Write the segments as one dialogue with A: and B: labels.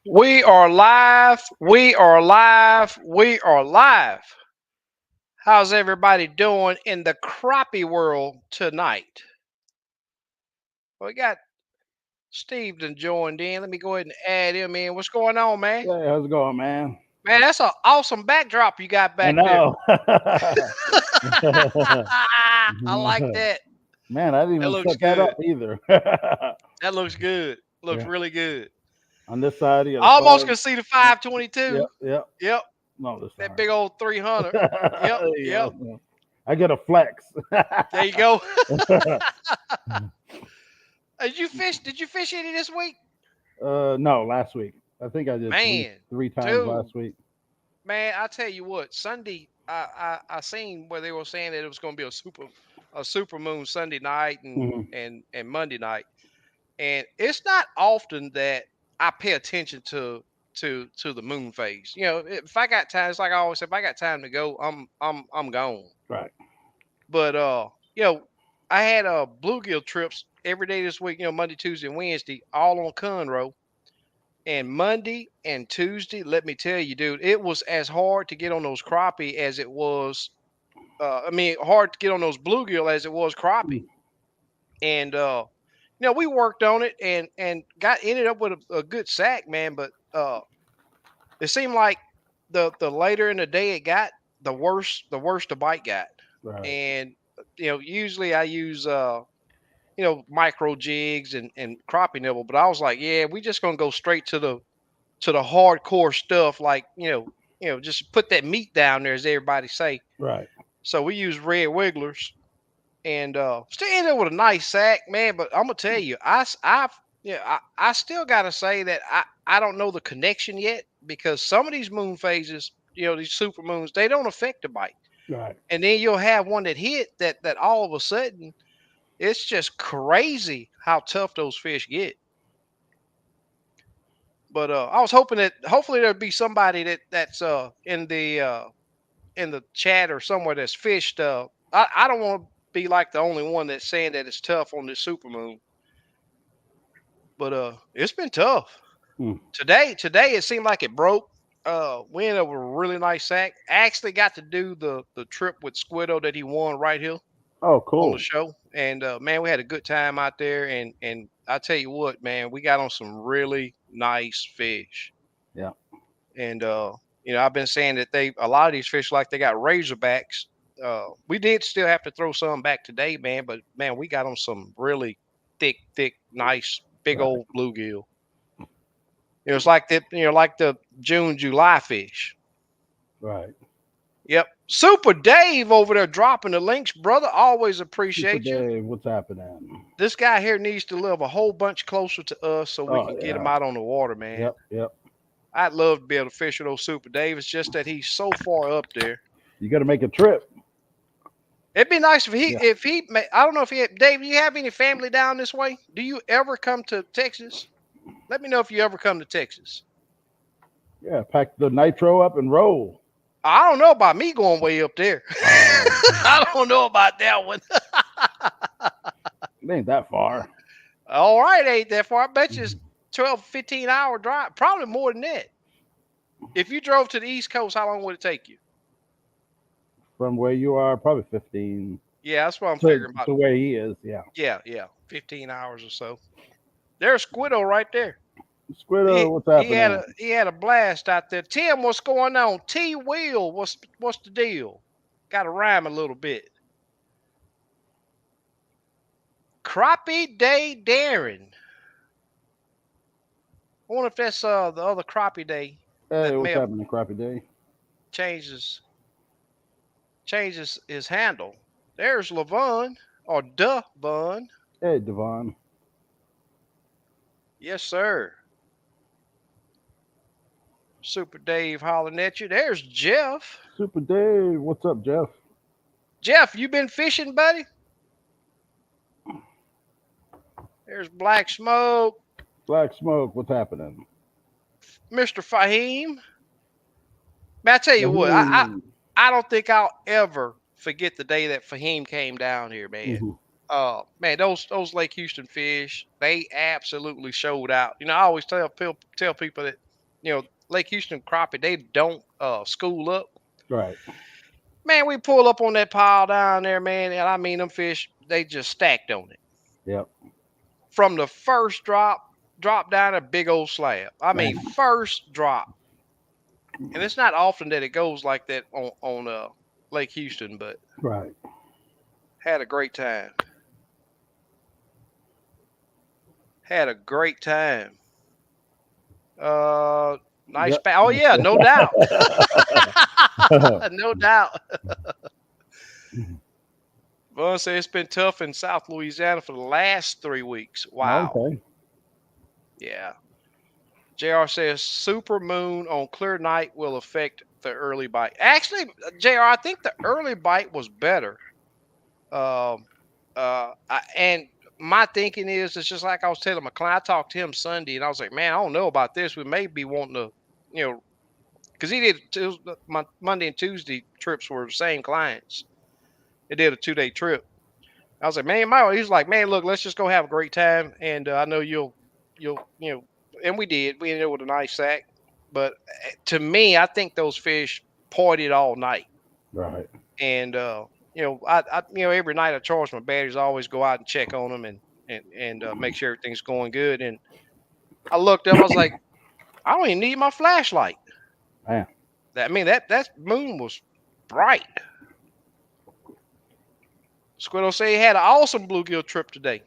A: We are live. We are live. We are live. How's everybody doing in the crappie world tonight? We got Steve done joined in. Let me go ahead and add him in. What's going on, man?
B: Hey, how's it going, man?
A: Man, that's an awesome backdrop you got
B: I
A: back there.
B: know.
A: I like that.
B: Man, I didn't
A: That
B: even
A: looks
B: set that up
A: good.
B: either.
A: That looks good. Looks
B: Yeah.
A: really good.
B: On this side, you got a
A: Almost
B: five.
A: can see the
B: Yep,
A: 522.
B: yep, yep.
A: Yep.
B: No, this
A: That
B: side.
A: big old 300. Yep.
B: There you
A: Yep.
B: go. I get a flex.
A: There you go. Did you fish any this week?
B: No, last week. I think I did three
A: Man,
B: three times
A: dude,
B: last week.
A: man, I tell you what, Sunday I seen where they were saying that it was going to be a super moon Sunday night and
B: Mhm.
A: and Monday night, and it's not often that I pay attention to the moon phase. If I got time, it's like I always say, if I got time to go, I'm gone.
B: Right.
A: But I had bluegill trips every day this week. Monday, Tuesday, and Wednesday, all on Conroe. And Monday and Tuesday, let me tell you, dude, it was as hard to get on those crappie as it was. Hard to get on those bluegill as it was crappie.
B: Mm.
A: And we worked on it and got ended up with a good sack, man. But it seemed like the later in the day it got, the worse the bite got.
B: Right.
A: And usually I use micro jigs and crappie nibble, but I was like, yeah, we just gonna go straight to the hardcore stuff, like just put that meat down there, as everybody say.
B: Right.
A: So we use red wigglers, and still ended up with a nice sack, man. But I'm gonna tell you, I still gotta say that I don't know the connection yet, because some of these moon phases, these super moons, they don't affect the bite,
B: Right.
A: and then you'll have one that hit that all of a sudden it's just crazy how tough those fish get. But I was hoping that hopefully there'd be somebody that's in the chat or somewhere that's fished. I don't want to be like the only one that's saying that it's tough on this supermoon, but it's been tough.
B: Mm.
A: Today it seemed like it broke. We ended up with a really nice sack. Actually got to do the trip with Squiddo that he won right here
B: Oh,
A: on the
B: cool.
A: show, and man, we had a good time out there. And I tell you what, man, we got on some really nice fish.
B: Yeah.
A: And I've been saying that a lot of these fish, like, they got razorbacks. We did still have to throw some back today, man, but man, we got on some really thick, nice, big
B: Right.
A: old bluegill. It's like like the June, July fish.
B: Right.
A: Yep. Super Dave over there dropping the links, brother. Always
B: Super
A: appreciate you.
B: Dave, what's happening?
A: This guy here needs to live a whole bunch closer to us so we
B: Oh
A: can get him
B: yeah.
A: out on the water, man.
B: Yep. Yep.
A: I'd love to be able to fish with those Super Dave. It's just that he's so far up there.
B: You got to make a trip.
A: It'd be nice if he
B: Yeah.
A: if he I don't know if he Dave, do you have any family down this way? Do you ever come to Texas? Let me know if you ever come to Texas.
B: Yeah. Pack the nitro up and roll.
A: I don't know about me going way up there.
B: Oh,
A: I don't know about that one.
B: it ain't that far.
A: All right, ain't that far. I bet you it's 12, 15 hour drive. Probably more than that. If you drove to the East Coast, how long would it take you?
B: From where you are, probably 15
A: Yeah, that's what I'm
B: to
A: figuring about.
B: to where he is. Yeah.
A: Yeah, 15 hours or so. There's Squiddo right there.
B: Squiddo,
A: He
B: what's
A: he had
B: happening?
A: a blast out there. Tim, what's going on? T Wheel, what's the deal? Got to rhyme a little bit. Crappie Day Darren. I wonder if that's the other Crappie Day
B: Hey,
A: that may
B: what's
A: have
B: happening, Crappie Day?
A: changes changes his handle. There's Levon or Duh Bun.
B: Hey, Devon.
A: Yes, sir. Super Dave hollering at you. There's Jeff.
B: Super Dave, what's up, Jeff?
A: Jeff, you been fishing, buddy? There's Black Smoke.
B: Black Smoke, what's happening?
A: Mr. Fahim. Man, I tell you what,
B: Woohoo.
A: I don't think I'll ever forget the day that Fahim came down here, man.
B: Mhm.
A: Man, those Lake Houston fish, they absolutely showed out. I always tell people that Lake Houston crappie, they don't school up.
B: Right.
A: Man, we pull up on that pile down there, man, and I mean them fish, they just stacked on it.
B: Yep.
A: From the first drop down a big old slab. I mean,
B: Man.
A: first drop. And it's not often that it goes like that on Lake Houston, but
B: Right.
A: had a great time. Had a great time. Nice
B: Yep.
A: back. Oh yeah, no doubt. No doubt. Well, say it's been tough in South Louisiana for the last 3 weeks. Wow.
B: Okay.
A: Yeah. JR says super moon on clear night will affect the early bite. Actually, JR, I think the early bite was better. And my thinking is, it's just like I was telling my client. I talked to him Sunday, and I was like, man, I don't know about this. We may be wanting to, because he did my Monday and Tuesday trips were the same clients. They did a 2-day trip. I was like, man, he's like, man, look, let's just go have a great time, and I know you'll, and we did. We ended up with a nice sack, but to me, I think those fish pointed all night,
B: Right.
A: and every night I charge my batteries. I always go out and check on them and make sure everything's going good. And I looked up, I was like, I don't even need my flashlight.
B: Man.
A: That moon was bright. Squiddo say he had an awesome bluegill trip today.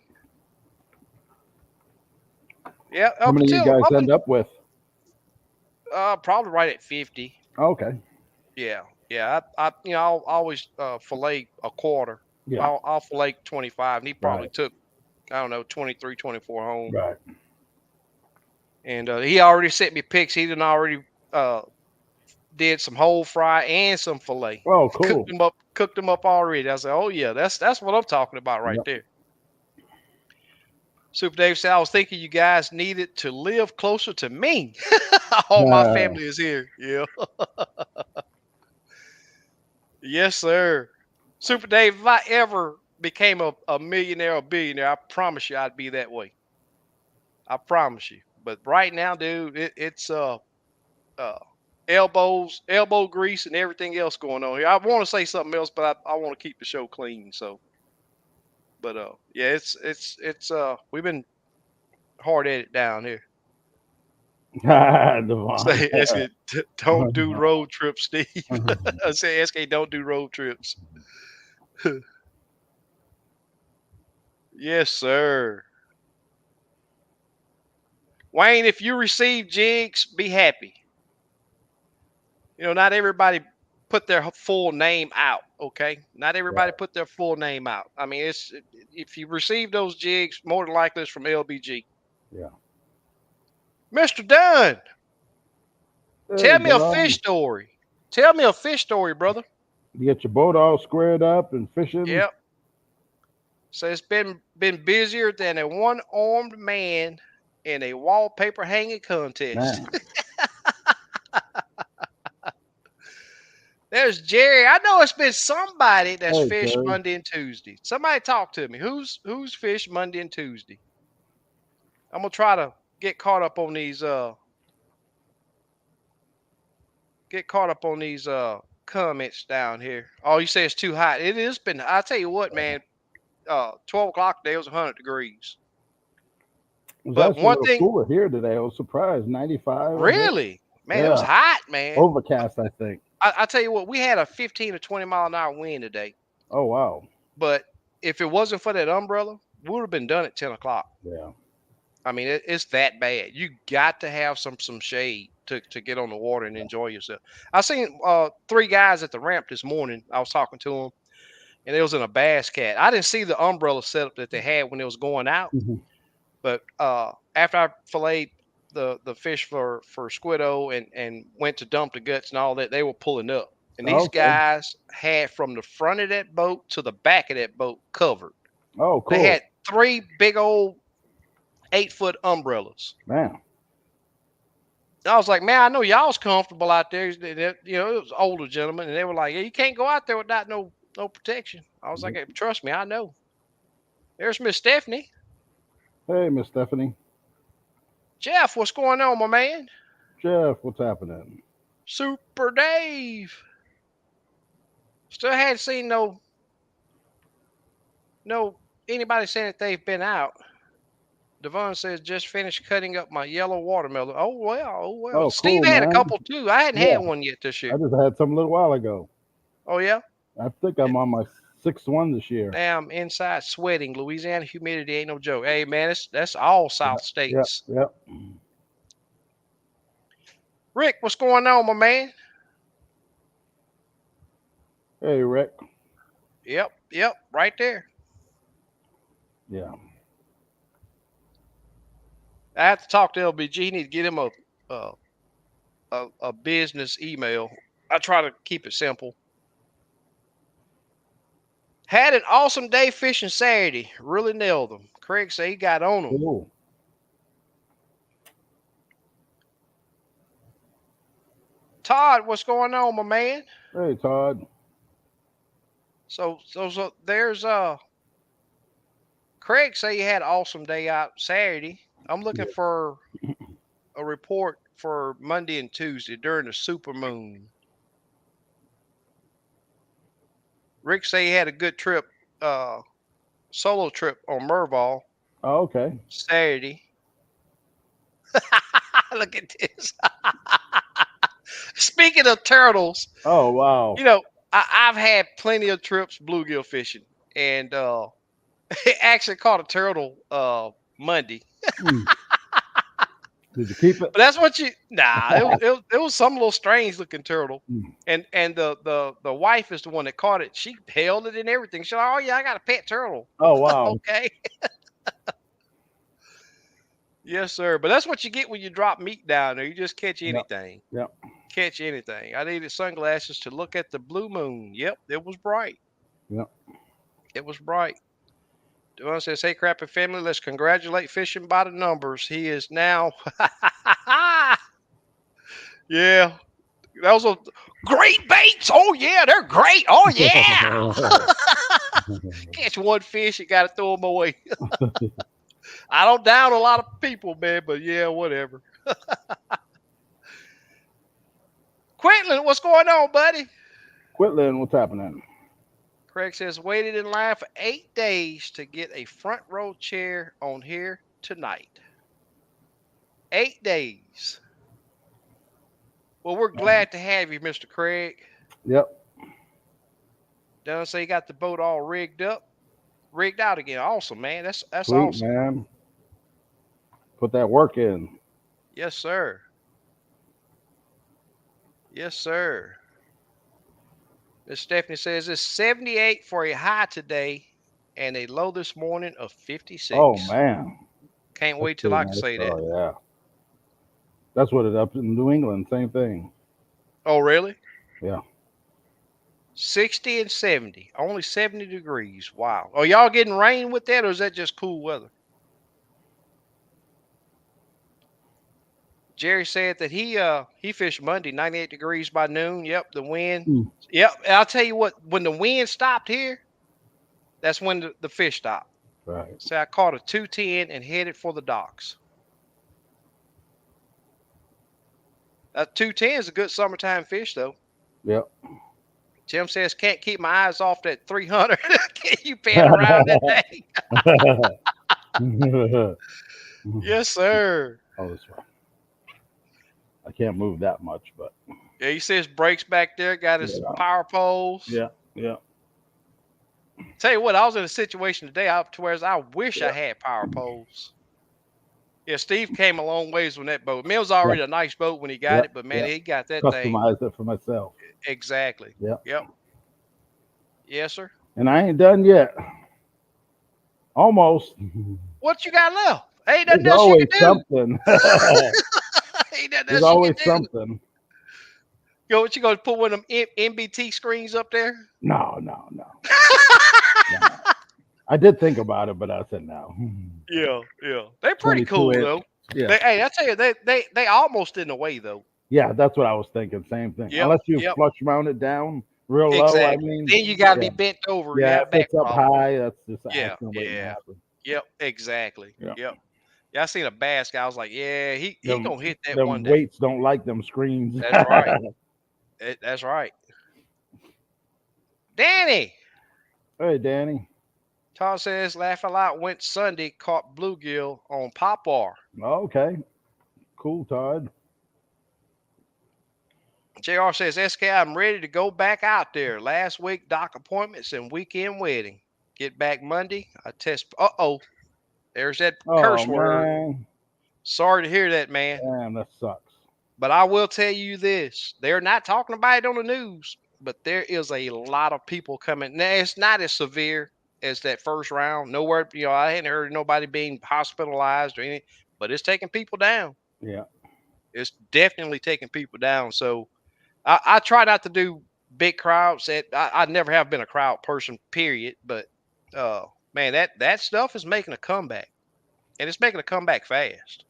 A: Yeah,
B: How many you guys end up with?
A: probably right at 50.
B: Okay.
A: Yeah, yeah. I'll always fillet a quarter.
B: Yeah.
A: I'll fillet 25, and he probably
B: Right.
A: took, I don't know, 23, 24 home.
B: Right.
A: And he already sent me pics. He done already did some whole fry and some fillet.
B: Oh, cool.
A: Cooked them up already. I said, oh yeah, that's what I'm talking about right
B: Yep.
A: there. Super Dave said, I was thinking you guys needed to live closer to me. All my family is here. Yeah. Yes, sir. Super Dave, if I ever became a millionaire or billionaire, I promise you I'd be that way. I promise you. But right now, dude, it's uh elbow grease and everything else going on here. I want to say something else, but I want to keep the show clean. So, but yeah, it's we've been hard at it down here.
B: Devon.
A: Say SK, don't do road trips, Steve. I say SK, don't do road trips. Yes, sir. Wayne, if you receive jigs, be happy. Not everybody put their full name out. Okay, not everybody put their full name out. I mean, if you receive those jigs, more than likely it's from LBG.
B: Yeah.
A: Mr. Dunn,
B: Hey,
A: tell me a
B: Devon.
A: fish story. Tell me a fish story, brother.
B: You get your boat all squared up and fishing.
A: Yep. So it's been busier than a one-armed man in a wallpaper hanging contest.
B: Man.
A: There's Jerry. I know it's been somebody that's
B: Hey,
A: fished
B: Terry.
A: Monday and Tuesday. Somebody talk to me. Who's fished Monday and Tuesday? I'm gonna try to get caught up on these comments down here. Oh, you say it's too hot. It has been. I tell you what, man. 12 o'clock today was 100 degrees.
B: It was
A: But
B: actually a
A: one
B: little
A: thing,
B: cooler here today. I was surprised. 95. I think.
A: really, man, it was
B: Yeah.
A: hot, man.
B: Overcast, I think.
A: I tell you what, we had a 15 to 20 mile an hour wind today.
B: Oh, wow.
A: But if it wasn't for that umbrella, we would have been done at 10 o'clock.
B: Yeah.
A: I mean, it's that bad. You got to have some shade to get on the water and enjoy yourself. I seen 3 guys at the ramp this morning. I was talking to them, and it was in a bass cat. I didn't see the umbrella setup that they had when it was going out,
B: Mhm.
A: but after I filleted the fish for Squiddo and went to dump the guts and all that, they were pulling up. And these
B: Okay.
A: guys had from the front of that boat to the back of that boat covered.
B: Oh,
A: They
B: cool.
A: had 3 big old 8-foot umbrellas.
B: Man.
A: I was like, man, I know y'all's comfortable out there. It was older gentlemen, and they were like, yeah, you can't go out there without no protection. I was like, hey, trust me, I know. There's Miss Stephanie.
B: Hey, Miss Stephanie.
A: Jeff, what's going on, my man?
B: Jeff, what's happening?
A: Super Dave. Still hadn't seen no anybody saying that they've been out. Devon says just finished cutting up my yellow watermelon. Oh well, oh well.
B: Oh,
A: Steve
B: cool,
A: had a
B: man.
A: couple too. I hadn't
B: Yeah,
A: had one yet this
B: I
A: year.
B: just had some a little while ago.
A: Oh yeah.
B: I think I'm on my sixth one this year.
A: Damn, inside sweating. Louisiana humidity ain't no joke. Hey man, that's all South
B: Yep,
A: states.
B: yep.
A: Rick, what's going on, my man?
B: Hey, Rick.
A: Yep, right there.
B: Yeah.
A: I have to talk to LBG. He need to get him a a business email. I try to keep it simple. Had an awesome day fishing Saturday. Really nailed them. Craig said he got on them.
B: Cool.
A: Todd, what's going on, my man?
B: Hey, Todd.
A: So there's Craig say he had an awesome day out Saturday. I'm looking
B: Yeah.
A: for a report for Monday and Tuesday during the super moon. Rick say he had a good trip, solo trip on Merval
B: Oh, okay.
A: Saturday. Look at this. Speaking of turtles,
B: Oh, wow.
A: you know, I've had plenty of trips bluegill fishing, and actually caught a turtle Monday.
B: Mm. Did you keep it?
A: But that's what you nah. It was some little strange looking turtle,
B: Mm.
A: and the wife is the one that caught it. She held it and everything. She like, oh yeah, I got a pet turtle.
B: Oh, wow.
A: Okay, yes sir. But that's what you get when you drop meat down there. You just catch
B: Yep,
A: anything.
B: yep,
A: Catch anything. I needed sunglasses to look at the blue moon. Yep, it was bright.
B: yep.
A: It was bright. Devon says, "Hey, Crappie family, let's congratulate Fishing by the Numbers. He is now, yeah, that was a great baits. Oh yeah, they're great. Oh yeah, catch one fish, you got to throw them away. I don't down a lot of people, man, but yeah, whatever. Quentin, what's going on, buddy?"
B: Quitland, what's happening?
A: Craig says, "Waited in line for 8 days to get a front row chair on here tonight. 8 days. Well, we're glad to have you, Mr. Craig.
B: Yep.
A: Done say you got the boat all rigged out again. Awesome, man. That's
B: Sweet,
A: awesome.
B: man. Put that work in.
A: Yes, sir. Yes, sir. Miss Stephanie says it's 78 for a high today and a low this morning of
B: Oh,
A: 56.
B: man.
A: Can't
B: That's
A: wait till
B: pretty
A: I can
B: nice.
A: say that.
B: Oh, yeah. That's what it up in New England. Same thing.
A: Oh, really?
B: Yeah.
A: 60 and 70. Only 70 degrees. Wow. Are y'all getting rain with that, or is that just cool weather? Jerry said that he fished Monday, 98 degrees by noon. Yep, the wind.
B: Mm.
A: Yep, and I'll tell you what, when the wind stopped here, that's when the fish stopped.
B: Right.
A: So I caught a 210 and headed for the docks. That 210 is a good summertime fish, though.
B: Yep.
A: Jim says, can't keep my eyes off that 300. You pan around that thing. Yes, sir.
B: Oh, this one. I can't move that much, but
A: Yeah, he says brakes back there, got his
B: yeah.
A: power poles.
B: Yeah. Yeah.
A: Tell you what, I was in a situation today to where I wish I
B: Yeah.
A: had power poles. Yeah, Steve came a long ways on that boat. I mean, it was already a nice boat when he got
B: Yep.
A: it, but man,
B: Yep.
A: he got that thing.
B: Customize it for myself.
A: Exactly.
B: Yep.
A: Yep. Yes, sir.
B: And I ain't done yet. Almost.
A: What you got left? Ain't nothing
B: There's
A: else you
B: always
A: can do.
B: something.
A: Ain't nothing
B: There's
A: else you
B: always
A: can do.
B: something.
A: Yo, what you gonna put one of them MBT screens up there?
B: No. No. I did think about it, but I said no.
A: Yeah. They're pretty
B: 22
A: cool
B: inch.
A: though.
B: Yeah.
A: Hey, I tell you, they almost in the way though.
B: Yeah, that's what I was thinking. Same thing.
A: Yep.
B: Unless you
A: Yep.
B: flush mount it down real low, I
A: Exactly.
B: mean.
A: Then you got to
B: Yeah.
A: be bent over. You
B: Yeah,
A: got
B: if
A: a back
B: it's up
A: problem.
B: high, that's just an
A: Yeah.
B: accident waiting to
A: Yeah.
B: happen.
A: Yep. Exactly.
B: Yeah.
A: Yep. Yeah, I seen a bass guy. I was like, yeah, he
B: Them
A: gonna hit that one
B: them
A: day.
B: weights don't like them screens.
A: That's right. That's right. Danny,
B: Hey, Danny.
A: Todd says, laugh a lot. Went Sunday, caught bluegill on poplar.
B: Okay, cool, Todd.
A: JR says, SK, I'm ready to go back out there. Last week, doc appointments and weekend wedding. Get back Monday. I test. There's that
B: Oh
A: curse word.
B: man,
A: Sorry to hear that, man.
B: damn, that sucks.
A: But I will tell you this: they're not talking about it on the news, but there is a lot of people coming. Now it's not as severe as that first round. Nowhere, I hadn't heard of nobody being hospitalized or anything, but it's taking people down.
B: Yeah,
A: It's definitely taking people down. So I try not to do big crowds. I never have been a crowd person, period. But man, that stuff is making a comeback, and it's making a comeback fast.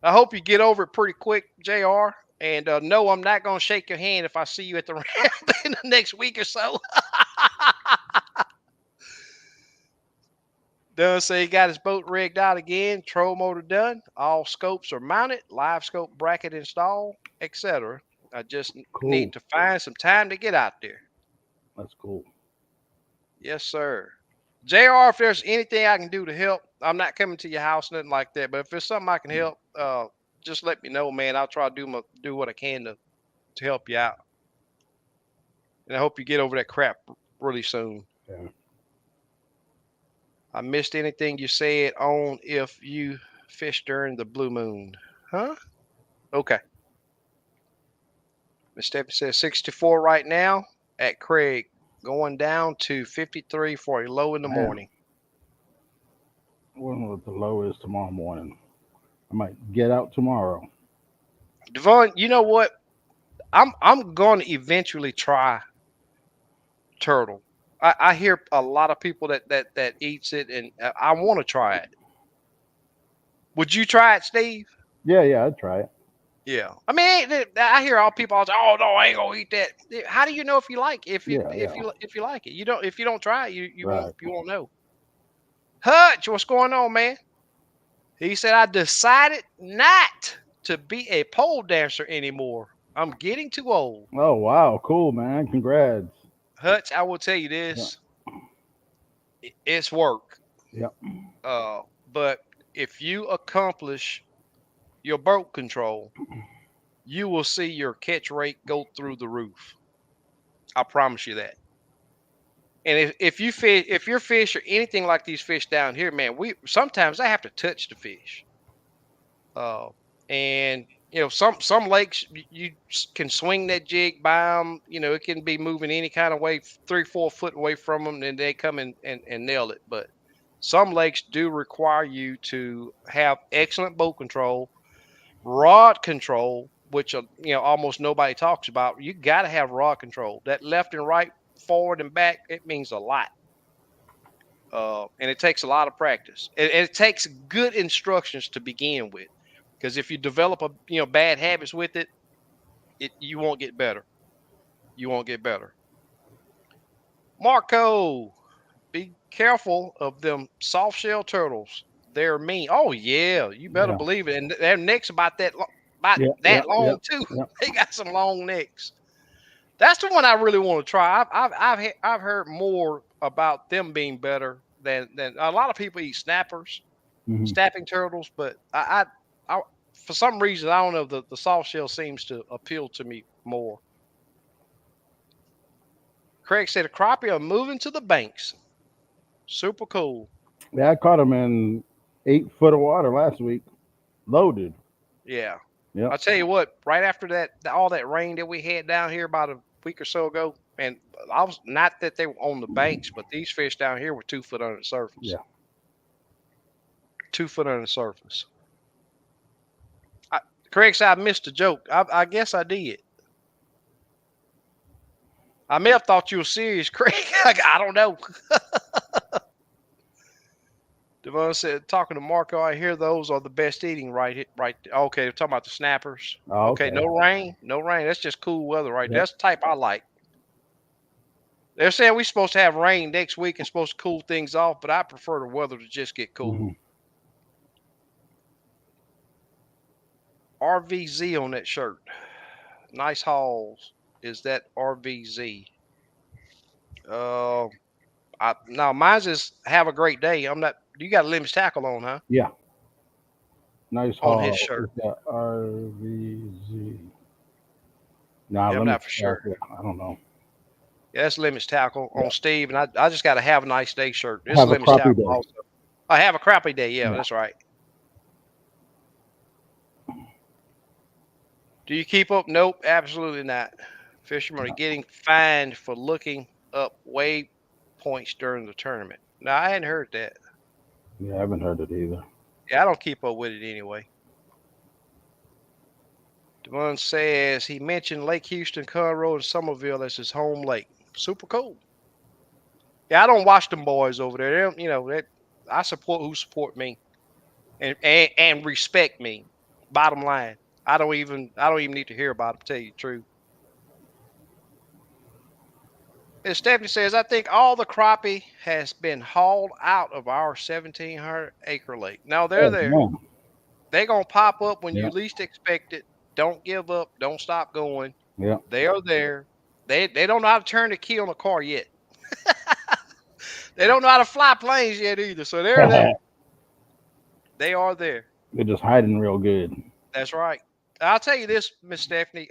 A: I hope you get over it pretty quick, Jr. And no, I'm not gonna shake your hand if I see you at the ramp in the next week or so. Dunn say he got his boat rigged out again. Troll motor done. All scopes are mounted. Live scope bracket installed, etc. I just need
B: cool.
A: to find some time to get out there.
B: That's cool.
A: Yes, sir. JR, if there's anything I can do to help, I'm not coming to your house, nothing like that. But if there's something I can help, just let me know, man. I'll try to do what I can to help you out. And I hope you get over that crap really soon.
B: Yeah.
A: I missed anything you said on if you fish during the blue moon. Huh? Okay. Miss Stephanie says 64 right now at Craig, going down to 53 for a low in the
B: Man,
A: morning.
B: I wonder what the low is tomorrow morning. I might get out tomorrow.
A: Devon, you know what? I'm going to eventually try turtle. I hear a lot of people that eats it, and I want to try it. Would you try it, Steve?
B: Yeah, yeah, I'd try it.
A: Yeah. I mean, I hear all people all say, "Oh no, I ain't gonna eat that." How do you know if you like it?
B: Yeah, yeah,
A: If you like it? You don't. If you don't try it,
B: right.
A: you won't know. Hutch, what's going on, man? He said, "I decided not to be a pole dancer anymore. I'm getting too old."
B: Oh wow, cool, man. Congrats.
A: Hutch, I will tell you
B: Yeah,
A: this: it's work.
B: yeah.
A: But if you accomplish your boat control, you will see your catch rate go through the roof. I promise you that. And if you fish, if your fish are anything like these fish down here, man, we sometimes I have to touch the fish. Uh, and some lakes can swing that jig by them. It can be moving any kind of way, 3 4 foot away from them, and they come and nail it. But some lakes do require you to have excellent boat control, rod control, which almost nobody talks about. You got to have rod control. That left and right, forward and back, it means a lot. And it takes a lot of practice. It takes good instructions to begin with, because if you develop bad habits with it, you won't get better. You won't get better. Marco, be careful of them soft shell turtles. They're mean. Oh yeah, you better
B: Yeah,
A: believe it. And their necks about
B: yeah, yeah,
A: that
B: yeah,
A: long too.
B: yeah.
A: They got some long necks. That's the one I really want to try. I've heard more about them being better than a lot of people eat snappers,
B: Hmm.
A: snapping turtles, but I for some reason I don't know, the soft shell seems to appeal to me more. Craig said the crappie are moving to the banks. Super cool.
B: Yeah, I caught him in 8 foot of water last week, loaded.
A: Yeah.
B: Yep.
A: I'll tell you what, right after all that rain that we had down here about a week or so ago, and I was not that they were on the banks, but these fish down here were 2 foot under the surface.
B: Yeah.
A: 2 foot under the surface. I, Craig said I missed a joke. I guess I did. I may have thought you were serious, Craig. I don't know. Devon said, talking to Marco, I hear those are the best eating right. Okay, they're talking about the snappers.
B: Oh,
A: Okay,
B: okay.
A: no rain, no rain. That's just cool weather right there.
B: Yep.
A: That's the type I like. They're saying we're supposed to have rain next week and supposed to cool things off, but I prefer the weather to just get cool.
B: Hmm.
A: RVZ on that shirt. Nice hauls. Is that RVZ? Uh, now mine's is have a great day. I'm not. You got a limit tackle on, huh?
B: Yeah, nice
A: On his
B: haul.
A: shirt.
B: It's got RVZ. Nah,
A: Yeah, I'm
B: limit
A: not for sure.
B: tackle. I don't know.
A: Yeah, that's limits tackle
B: Yeah,
A: on Steve, and I just got a have a nice day shirt. This is
B: have a
A: limits
B: crappie
A: tackle
B: day.
A: also. I have a crappy day. Yeah,
B: Yeah,
A: that's right. Do you keep up? Nope, absolutely not. Fishermen are getting fined for looking up waypoints during the tournament. No, I hadn't heard that.
B: yeah, I haven't heard it either.
A: Yeah, I don't keep up with it anyway. Devon says he mentioned Lake Houston, Conroe, and Somerville as his home lake. Super cool. Yeah, I don't watch them boys over there. They don't, that I support who support me and respect me. Bottom line, I don't even need to hear about them. To tell you the truth. And Stephanie says, I think all the crappie has been hauled out of our 1,700-acre lake. Now they're
B: Oh
A: there.
B: man.
A: They're gonna pop up when
B: Yeah,
A: you least expect it. Don't give up. Don't stop going.
B: yeah.
A: They are there. They don't know how to turn the key on a car yet. They don't know how to fly planes yet either. So they're there. They are there.
B: They're just hiding real good.
A: That's right. I'll tell you this, Miss Stephanie.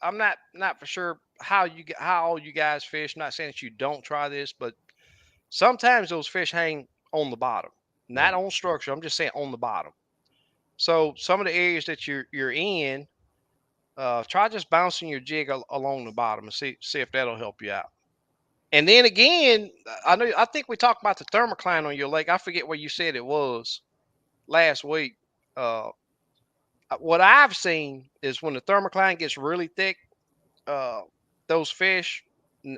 A: I'm not for sure how all you guys fish. I'm not saying that you don't try this, but sometimes those fish hang on the bottom,
B: Yeah,
A: not on structure. I'm just saying on the bottom. So some of the areas that you're in, try just bouncing your jig along the bottom and see if that'll help you out. And then again, I think we talked about the thermocline on your lake. I forget where you said it was last week. Uh, what I've seen is when the thermocline gets really thick, uh, those fish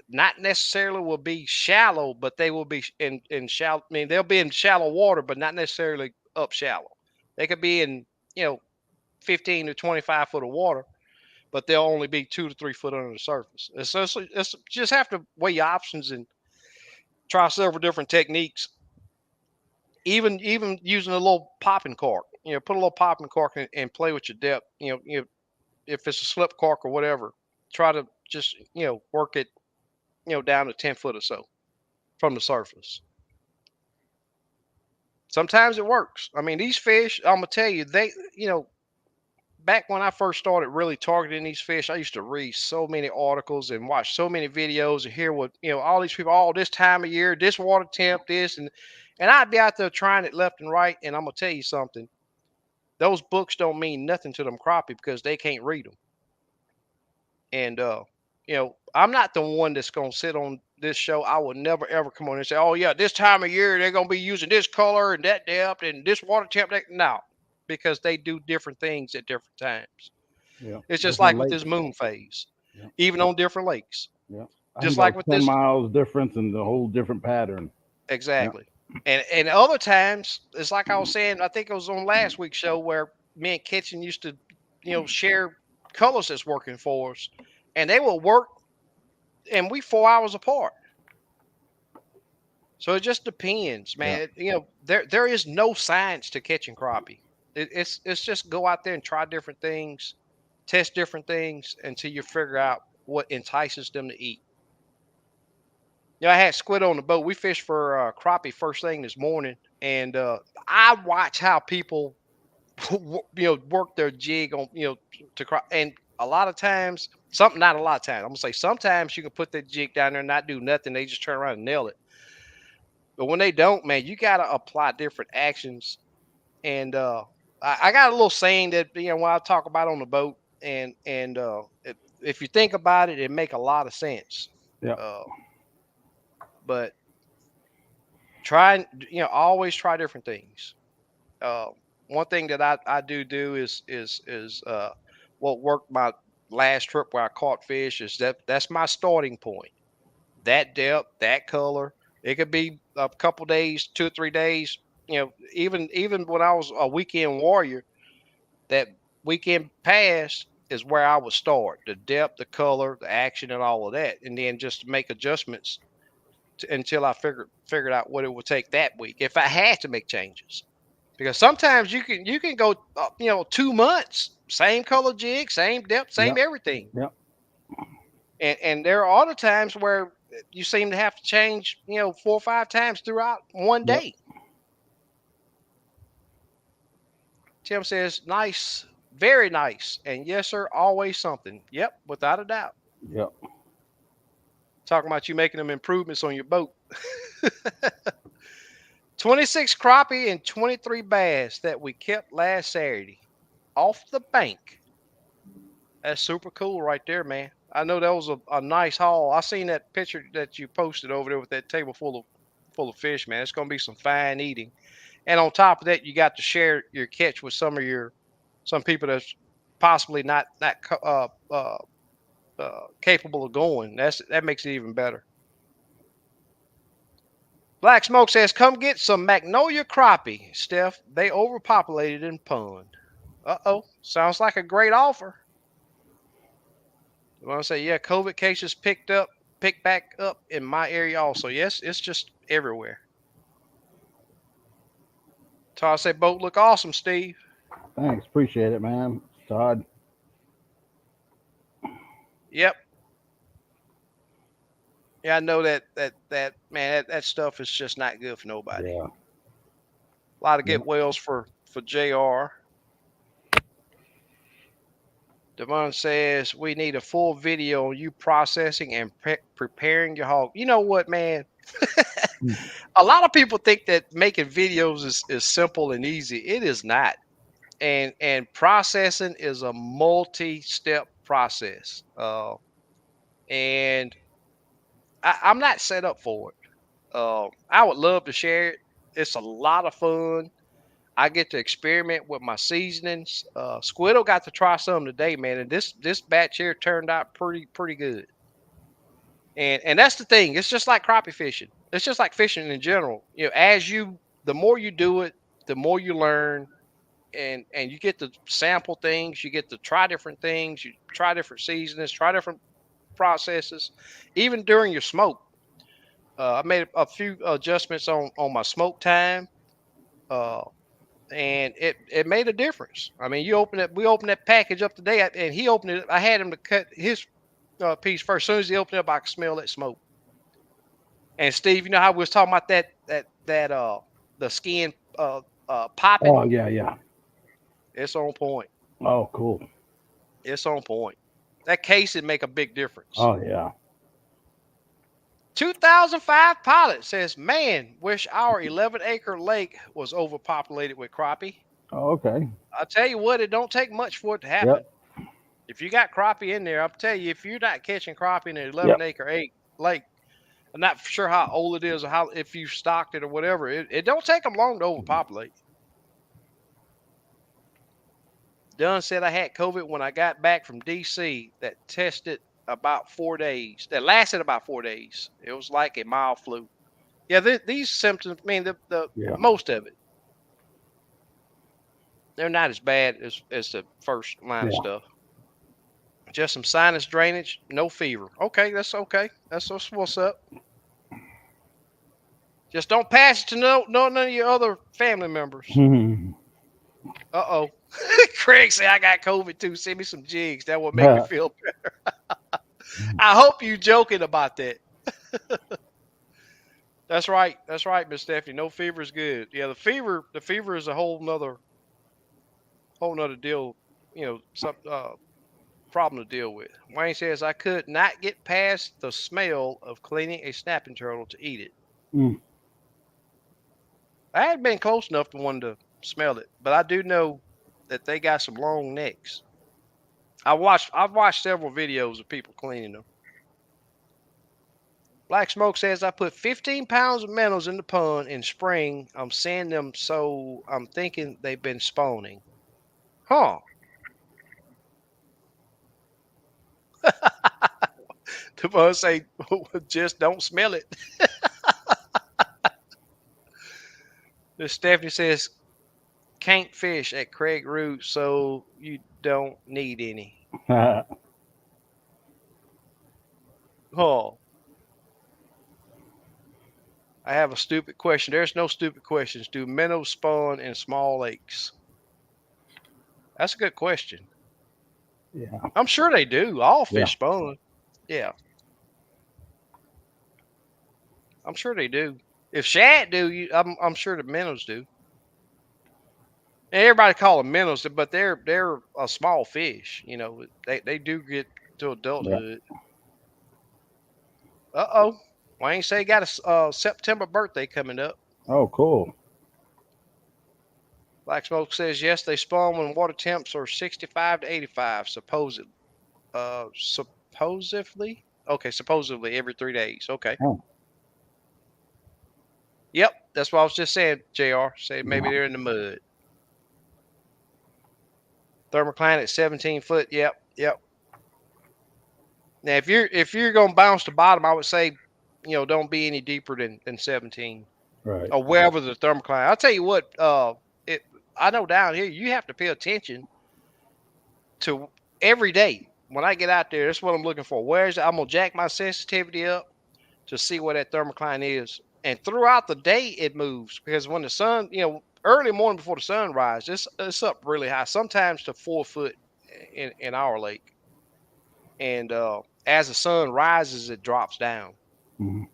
A: not necessarily will be shallow, but they will be in shallow. I mean, they'll be in shallow water, but not necessarily up shallow. They could be in 15 to 25 foot of water, but they'll only be 2 to 3 foot under the surface. It's just have to weigh your options and try several different techniques. Even using a little popping cork, put a little popping cork and play with your depth. If it's a slip cork or whatever, try to just work it down to 10 foot or so from the surface. Sometimes it works. I mean, these fish, I'm gonna tell you, back when I first started really targeting these fish, I used to read so many articles and watch so many videos and hear what all these people, all this time of year, this water temp, this and I'd be out there trying it left and right. And I'm gonna tell you something. Those books don't mean nothing to them crappie because they can't read them. And I'm not the one that's gonna sit on this show. I will never ever come on and say, "Oh yeah, this time of year they're gonna be using this color and that depth and this water temp." No, because they do different things at different times.
B: yeah.
A: It's just
B: Different
A: like with this
B: lakes.
A: moon phase,
B: Yeah,
A: even on different lakes.
B: yeah. I can
A: Just
B: go
A: like with
B: 10
A: this,
B: miles difference and the whole different pattern. Yeah,
A: exactly. And other times, it's like I was saying. I think it was on last week's show where me and Kitchen used to, share colors that's working for us, and they will work, and we 4 hours apart. So it just depends,
B: yeah,
A: man. There is no science to catching crappie. It's just go out there and try different things, test different things until you figure out what entices them to eat. I had squid on the boat. We fished for crappie first thing this morning, and I watch how people work their jig on to cry. And a lot of times, something not a lot of times. I'm gonna say sometimes you can put that jig down there and not do nothing. They just turn around and nail it. But when they don't, man, you got to apply different actions. And I got a little saying that when I talk about on the boat, and if you think about it, it make a lot of sense.
B: yeah,
A: Uh, but try and always try different things. Uh, One thing that I do is what worked my last trip where I caught fish is that's my starting point. That depth, that color. It could be a couple days, 2 or 3 days. Even when I was a weekend warrior, that weekend pass is where I would start. The depth, the color, the action, and all of that, and then just make adjustments until I figured out what it would take that week if I had to make changes. because sometimes you can go 2 months, same color jig, same depth, same
B: Yep.
A: everything,
B: Yep.
A: and there are other times where you seem to have to change 4 or 5 times throughout one
B: Yep.
A: day. Tim says, nice, very nice. And yes, sir, always something. Yep, without a doubt.
B: Yep.
A: Talking about you making them improvements on your boat. 26 crappie and 23 bass that we kept last Saturday off the bank. That's super cool right there, man. I know that was a nice haul. I seen that picture that you posted over there with that table full of fish, man. It's gonna be some fine eating. And on top of that, you got to share your catch with some people that's possibly not capable of going. That makes it even better. Black Smoke says, "Come get some magnolia crappie, Steph. They overpopulated in pond." Uh-oh, sounds like a great offer. I want to say, yeah, COVID cases picked back up in my area also. Yes, it's just everywhere. So I say, boat look awesome, Steve.
B: Thanks. Appreciate it, man. Todd.
A: Yep. Yeah, I know that man, that stuff is just not good for nobody.
B: Yeah.
A: A lot of
B: Yep.
A: get wells for JR. Devon says we need a full video on you processing and preparing your hog. You know what, man?
B: Mm.
A: A lot of people think that making videos is simple and easy. It is not. And processing is a multi-step process. And I'm not set up for it. I would love to share it. It's a lot of fun. I get to experiment with my seasonings. Squiddle got to try some today, man, and this batch here turned out pretty good. And that's the thing. It's just like crappie fishing. It's just like fishing in general. The more you do it, the more you learn, and you get to sample things. You get to try different things. You try different seasonings, try different processes, even during your smoke. I made a few adjustments on my smoke time. Uh, and it made a difference. I mean, we opened that package up today, and he opened it. I had him to cut his piece first. As soon as he opened it up, I could smell that smoke. And Steve, you know how we was talking about that the skin popping?
B: Oh yeah. Yeah.
A: It's on point.
B: Oh cool.
A: It's on point. That case would make a big difference.
B: Oh yeah.
A: 2005 pilot says, "Man, wish our 11-acre lake was overpopulated with crappie."
B: Oh, okay.
A: I tell you what, it don't take much for it to happen.
B: Yep.
A: If you got crappie in there, I'll tell you, if you're not catching crappie in an
B: Yep.
A: 11-acre lake, I'm not sure how old it is or how if you stocked it or whatever. It don't take them long to overpopulate. Dunn said I had COVID when I got back from DC. That tested about 4 days. That lasted about 4 days. It was like a mild flu. Yeah, these symptoms. I mean, the
B: Yeah.
A: most of it, they're not as bad as the first line of
B: Yeah.
A: stuff. Just some sinus drainage, no fever. Okay, that's okay. That's what's up. Just don't pass it to none of your other family members. Uh-oh. Craig said I got COVID too. Send me some jigs. That will make me feel better. I hope you joking about that. That's right. That's right, Miss Stephanie. No fever is good. Yeah, the fever is a whole nother deal, some problem to deal with. Wayne says I could not get past the smell of cleaning a snapping turtle to eat it.
B: Mm.
A: I hadn't been close enough to one to smell it, but I do know that they got some long necks. I've watched several videos of people cleaning them. Black Smoke says I put 15 pounds of minnows in the pond in spring. I'm seeing them, so I'm thinking they've been spawning. Huh. The one say just don't smell it. The Stephanie says can't fish at Craig Root, so you don't need any. Oh. I have a stupid question. There's no stupid questions. Do minnows spawn in small lakes? That's a good question.
B: Yeah,
A: I'm sure they do. All
B: yeah,
A: fish spawn. Yeah, I'm sure they do. If shad do, I'm sure the minnows do. And everybody call them minnows, but they're a small fish. You know, they do get to
B: yeah.
A: adulthood. Uh-oh. Wayne say he got a September birthday coming up.
B: Oh, cool.
A: Black Smoke says yes, they spawn when water temps are 65 to 85, supposedly. Okay, supposedly every 3 days. Okay.
B: Oh,
A: Yep, that's what I was just saying, JR. Say maybe
B: yeah,
A: they're in the mud. Thermocline at 17 foot. Yep, yep. Now if you're gonna bounce the bottom, I would say, don't be any deeper than 17.
B: right.
A: Or wherever the thermocline. I'll tell you what, it I know down here you have to pay attention to every day. When I get out there, that's what I'm looking for. I'm gonna jack my sensitivity up to see where that thermocline is. And throughout the day it moves because when the sun, early morning before the sun rises, it's up really high, sometimes to 4 foot in our lake. And as the sun rises, it drops down.
B: Mhm.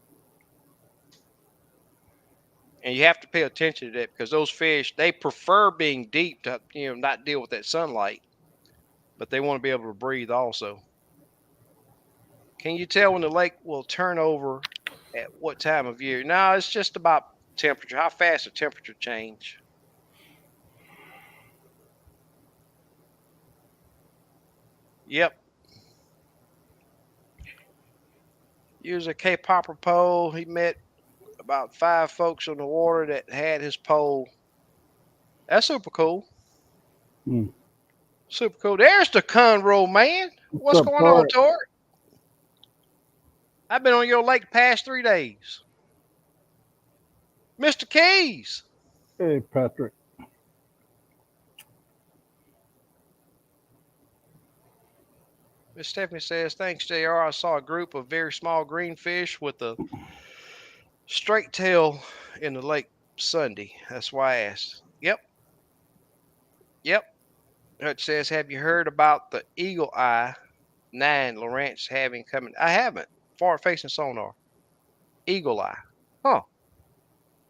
A: And you have to pay attention to that because those fish, they prefer being deep to not deal with that sunlight, but they want to be able to breathe also. Can you tell when the lake will turn over at what time of year? No, it's just about temperature. How fast the temperature change? Yep. Use a K popper pole. He met about 5 folks on the water that had his pole. That's super cool.
B: Mm.
A: Super cool. There's the Conroe man.
B: What's
A: What's
B: up,
A: going on,
B: Tori?
A: Tori? I've been on your lake the past 3 days. Mr. Keys.
B: Hey, Patrick.
A: Miss Stephanie says, thanks, JR. I saw a group of very small green fish with a straight tail in the lake Sunday. That's why I asked. Yep, yep. It says, have you heard about the Eagle Eye 9 Lawrence having coming? I haven't. Forward facing sonar. Eagle Eye. Huh.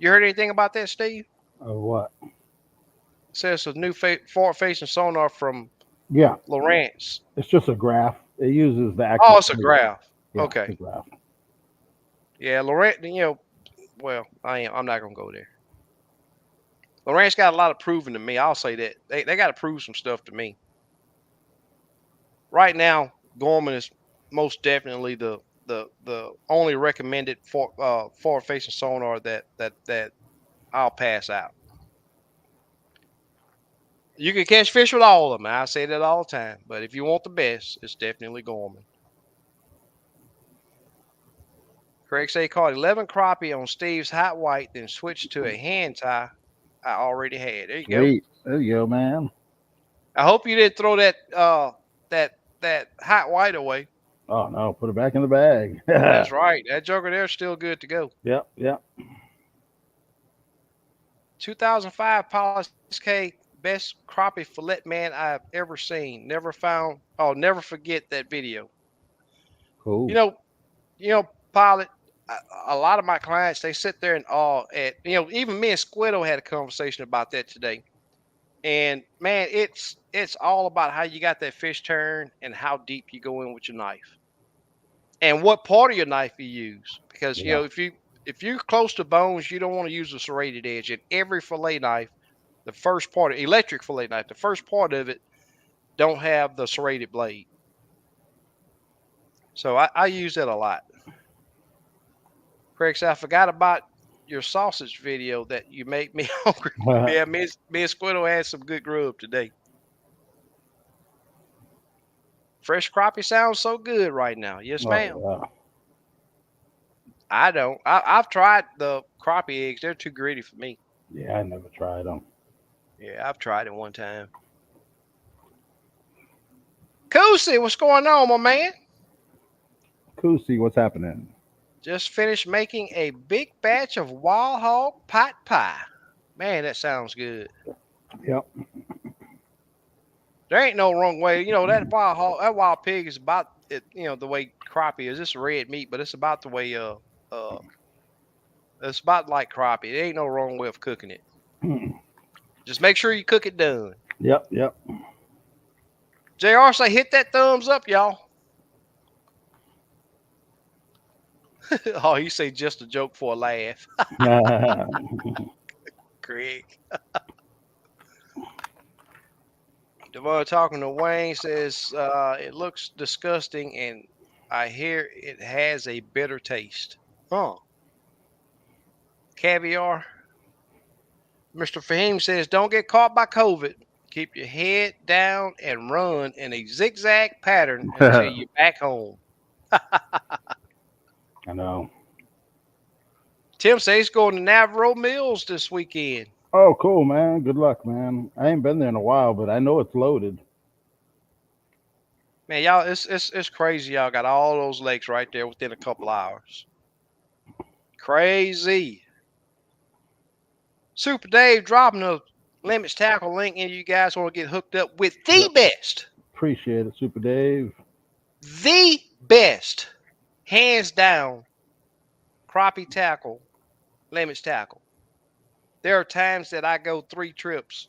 A: You heard anything about that, Steve?
B: What?
A: It says a new forward facing sonar from
B: Yeah,
A: Lawrence.
B: it's just a graph. It uses the actual
A: Oh, it's a
B: plate.
A: graph.
B: Yeah, it's
A: Okay.
B: a graph.
A: Yeah, Lawrence, well, I'm not going to go there. Lawrence got a lot of proving to me. I'll say that. They got to prove some stuff to me. Right now, Gorman is most definitely the only recommended forward facing sonar that I'll pass out. You can catch fish with all of them. I say that all the time. But if you want the best, it's definitely Gorman. Craig say he caught 11 crappie on Steve's hot white, then switched to a hand tie I already had. There you go.
B: Sweet. There you go, man.
A: I hope you didn't throw that hot white away.
B: Oh no, put it back in the bag.
A: That's right. That joker there's still good to go.
B: Yep, yep.
A: 2005 Polish K, best crappie fillet man I've ever seen. Never found. Oh, never forget that video. You
B: Cool.
A: know, Pilot. A lot of my clients they sit there and awe at. Even me and Squiddo had a conversation about that today. And man, it's all about how you got that fish turn and how deep you go in with your knife and what part of your knife you use. Because
B: Yeah.
A: if you're close to bones, you don't want to use a serrated edge. And every fillet knife, the first part of electric fillet knife, the first part of it don't have the serrated blade. So I use that a lot. Craig said, I forgot about your sausage video that you made me hungry. Yeah, me and Squiddo had some good grub today. Fresh crappie sounds so good right now. Yes,
B: Oh
A: ma'am.
B: yeah.
A: I don't. I've tried the crappie eggs. They're too gritty for me.
B: Yeah, I never tried them.
A: Yeah, I've tried it one time. Coosy, what's going on, my man?
B: Cool. See what's happening.
A: Just finished making a big batch of wild hog pot pie. Man, that sounds good.
B: Yep.
A: There ain't no wrong way. That wild hog, that wild pig is about it. The way crappie is. It's red meat, but it's about the way uh it's about like crappie. There ain't no wrong way of cooking it. Just make sure you cook it done.
B: Yep. Yep.
A: JR say hit that thumbs up, y'all. Oh, he say just a joke for a laugh. Craig. Devon talking to Wayne says it looks disgusting and I hear it has a bitter taste. Huh. Caviar. Mr. Fahim says don't get caught by COVID. Keep your head down and run in a zigzag pattern until
B: I
A: you're back home.
B: know.
A: Tim says he's going to Navarro Mills this weekend.
B: Oh, cool, man. Good luck, man. I ain't been there in a while, but I know it's loaded.
A: Man, y'all, it's crazy. Y'all got all those lakes right there within a couple hours. Crazy. Super Dave dropping a limits tackle link, and you guys want to get hooked up with the
B: Yep.
A: best,
B: Appreciate it, Super Dave.
A: the best, hands down, crappie tackle, limits tackle. There are times that I go 3 trips.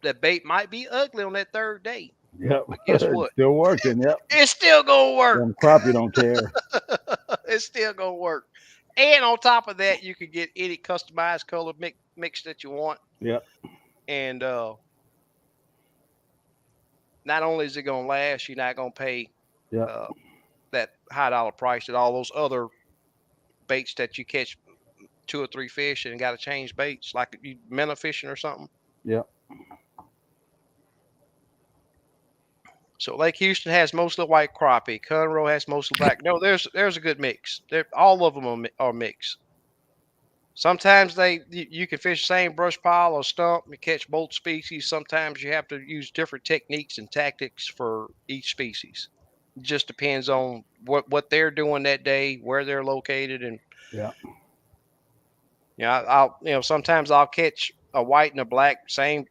A: That bait might be ugly on that third day,
B: Yep.
A: but guess
B: It's
A: what?
B: still working. Yep.
A: It's still gonna work.
B: Them crappie don't care.
A: It's still gonna work. And on top of that, you can get any customized color mix that you want.
B: Yep.
A: And not only is it gonna last, you're not gonna pay
B: Yep.
A: uh, that high dollar price that all those other baits that you catch 2 or 3 fish and got to change baits, like you minnow fishing or something.
B: Yep.
A: So Lake Houston has mostly white crappie. Conroe has mostly black. No, there's a good mix. All of them are mixed. Sometimes you can fish the same brush pile or stump and catch both species. Sometimes you have to use different techniques and tactics for each species. It just depends on what they're doing that day, where they're located, and
B: Yep.
A: I'll sometimes I'll catch a white and a black, same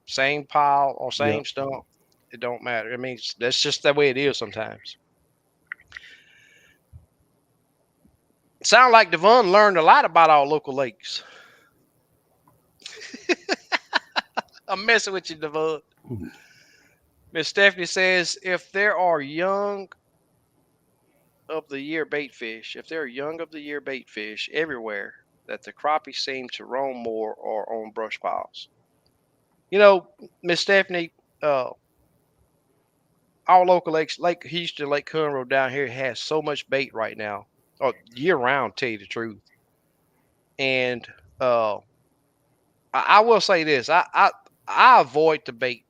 A: pile or
B: Yep.
A: same stump. It don't matter. I mean, that's just the way it is sometimes. Sound like Devon learned a lot about our local lakes. I'm messing with you, Devon. Miss Stephanie says if there are young of the year bait fish, if there are young of the year bait fish everywhere, that the crappie seem to roam more or on brush piles. Miss Stephanie, uh, our local lakes, Lake Houston, Lake Conroe down here has so much bait right now, or year round, tell you the truth. And uh, I will say this: I avoid the bait.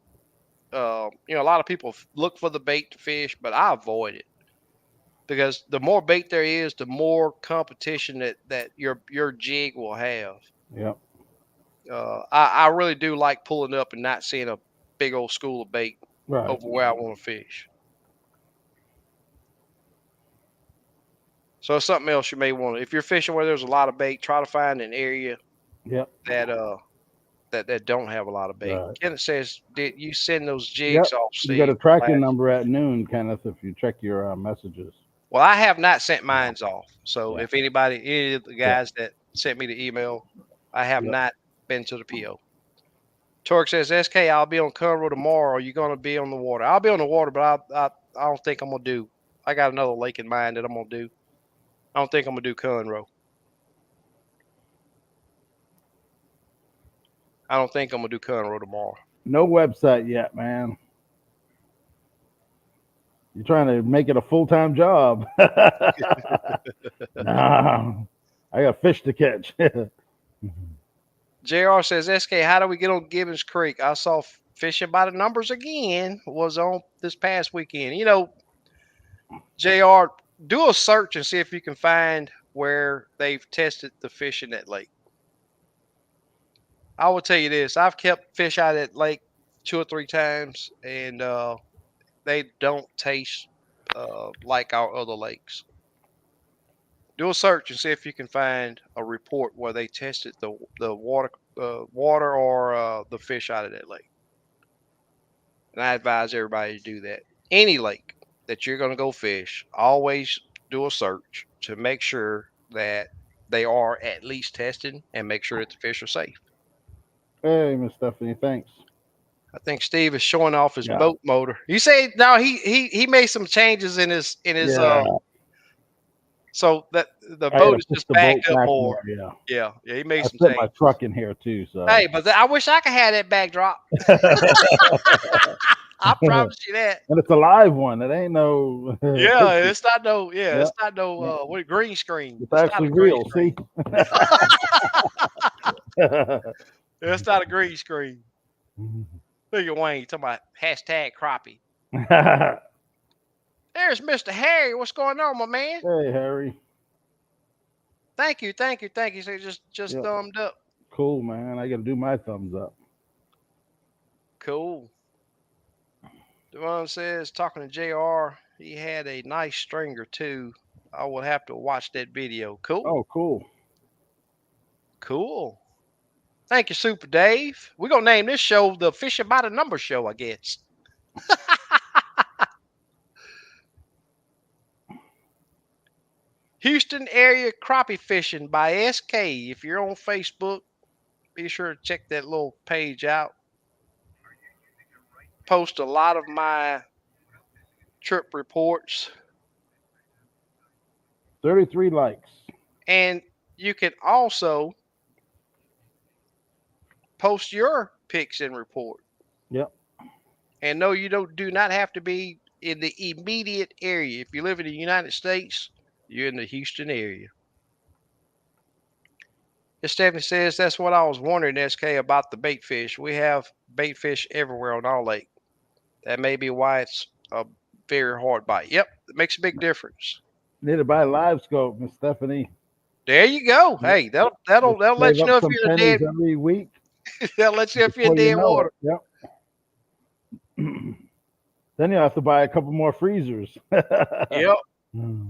A: A lot of people look for the bait to fish, but I avoid it because the more bait there is, the more competition that your jig will have.
B: Yep.
A: I really do like pulling up and not seeing a big old school of bait
B: Right.
A: over where I want to fish. So it's something else you may want to. If you're fishing where there's a lot of bait, try to find an area
B: Yep.
A: that that don't have a lot of bait.
B: Right.
A: Kenneth says, "Did you send those
B: Yep.
A: jigs off
B: You got
A: sea
B: a tracking
A: last?"
B: number at noon, Kenneth, if you check your messages.
A: Well, I have not sent mines off. So
B: Yeah.
A: if any of the
B: Yeah.
A: guys that sent me the email, I have
B: Yep.
A: not been to the PO. Torque says, "SK, I'll be on Conroe tomorrow. Are you going to be on the water?" I'll be on the water, but I don't think I'm gonna do. I got another lake in mind that I'm gonna do. I don't think I'm gonna do Conroe. I don't think I'm gonna do Conroe tomorrow.
B: No website yet, man. You're trying to make it a full time job. Nah. I got fish to catch.
A: JR says, "SK, how do we get on Gibbons Creek? I saw fishing by the numbers again was on this past weekend." JR, do a search and see if you can find where they've tested the fish in that lake. I will tell you this: I've kept fish out of that lake 2 or 3 times, and they don't taste like our other lakes. Do a search and see if you can find a report where they tested the water or the fish out of that lake. And I advise everybody to do that. Any lake that you're going to go fish, always do a search to make sure that they are at least tested and make sure that the fish are safe.
B: Hey, Miss Stephanie, thanks.
A: I think Steve is showing off his
B: Yeah,
A: boat motor. You say no, he made some changes in his
B: yeah.
A: so that the
B: I got to
A: boat is
B: push
A: just
B: the boat
A: backed up
B: back
A: more.
B: more. Yeah,
A: Yeah, he made
B: I
A: some
B: set my
A: changes.
B: truck in here too, so
A: Hey, but I wish I could have that backdrop. I
B: and
A: promise you that.
B: it's a live one. It ain't no
A: Yeah,
B: picture.
A: it's
B: Yeah,
A: not no
B: yeah.
A: what green screen.
B: It's
A: It's not
B: actually
A: a green
B: real.
A: screen.
B: See.
A: It's not a green screen. Look at Wayne talking about hashtag crappie.
B: Hey,
A: There's Mr. Harry. What's going on, my man?
B: Harry.
A: Thank you. So just
B: Yep.
A: thumbed up.
B: Cool, man. I got to do my thumbs up.
A: Cool. Devon says talking to JR, he had a nice stringer too. I will have to watch that video. Cool.
B: Oh, cool.
A: Cool. Thank you, Super Dave. We're gonna name this show the Fishing by the Number Show, I guess. Houston area crappie fishing by SK. If you're on Facebook, be sure to check that little page out. Post a lot of my trip reports,
B: 33 likes.
A: and you can also post your pics and report.
B: Yep.
A: And no, you do not have to be in the immediate area. If you live in the United States, you're in the Houston area. As Stephanie says, that's what I was wondering, SK, about the bait fish. We have bait fish everywhere on our lake. That may be why it's a very hard bite. Yep, it makes a big difference.
B: Need to buy a live scope, Miss Stephanie.
A: There you go.
B: Yep.
A: Hey,
B: Just
A: that'll
B: save
A: let you
B: up
A: know if
B: some
A: you're in
B: pennies
A: dead.
B: every week
A: That'll let you know if you're in
B: before you
A: dead
B: know
A: water.
B: it. Yep. Then you'll have to buy a couple more freezers.
A: Yep.
B: Hmm.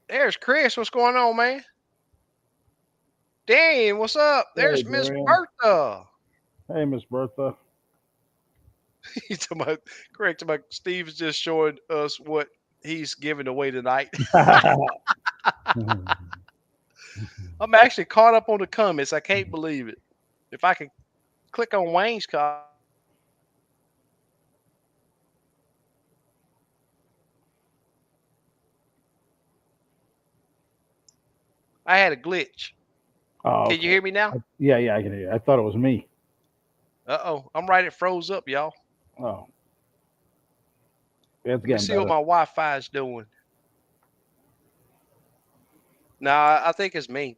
A: There's Chris. What's going on, man? Dan, what's up?
B: Hey,
A: There's Miss
B: Darian.
A: Bertha.
B: Hey, Miss Bertha.
A: He's talking about correct. About Steve's just showing us what he's giving away tonight. I'm actually caught up on the comments. I can't believe it. If I can click on Wayne's comment, I had a glitch.
B: Oh,
A: Can you
B: okay.
A: hear me now?
B: Yeah, yeah, I can hear you. I thought it was me.
A: I'm right. It froze up, y'all.
B: Oh, it's
A: Let me
B: getting
A: see what
B: better.
A: my Wi-Fi is doing. Nah, I think it's me.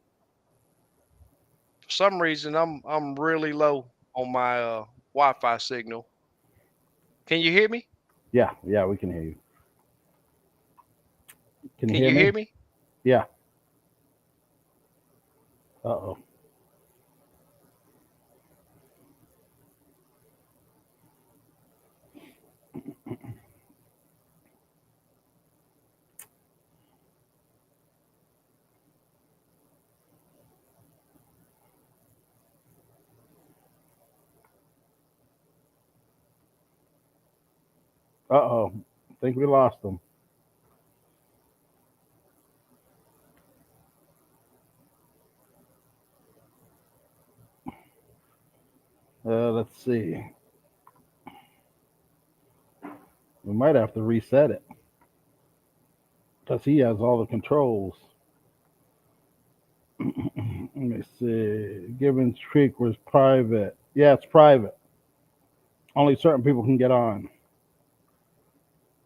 A: For some reason, I'm really low on my Wi-Fi signal. Can you hear me?
B: Yeah, yeah, we can hear you. Can you
A: Can
B: hear
A: you hear
B: me?
A: me?
B: Yeah. Uh-oh. Uh-oh. I think we lost them. Let's see. We might have to reset it because he has all the controls. Let me see. Gibbons Creek was private. Yeah, it's private. Only certain people can get on.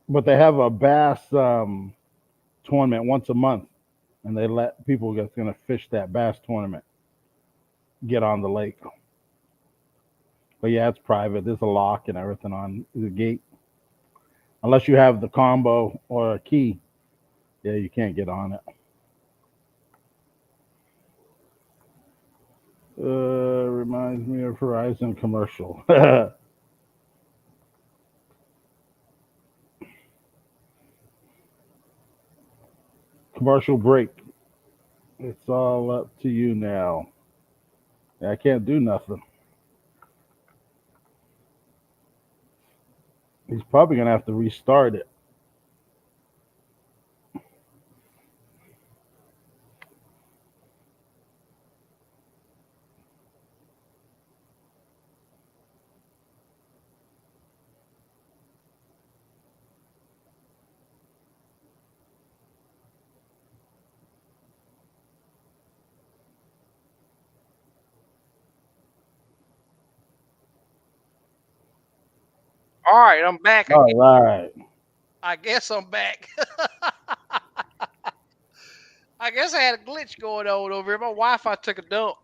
B: But they have a bass tournament once a month, and they let people that's going to fish that bass tournament get on the lake. But yeah, it's private. There's a lock and everything on the gate. Unless you have the combo or a key, yeah, you can't get on it. Reminds me of Verizon commercial. Commercial break. It's all up to you now. I can't do nothing. He's probably gonna have to restart it.
A: All right, I'm back again.
B: All right.
A: I guess I'm back. I guess I had a glitch going on over here. My Wi-Fi took a dump.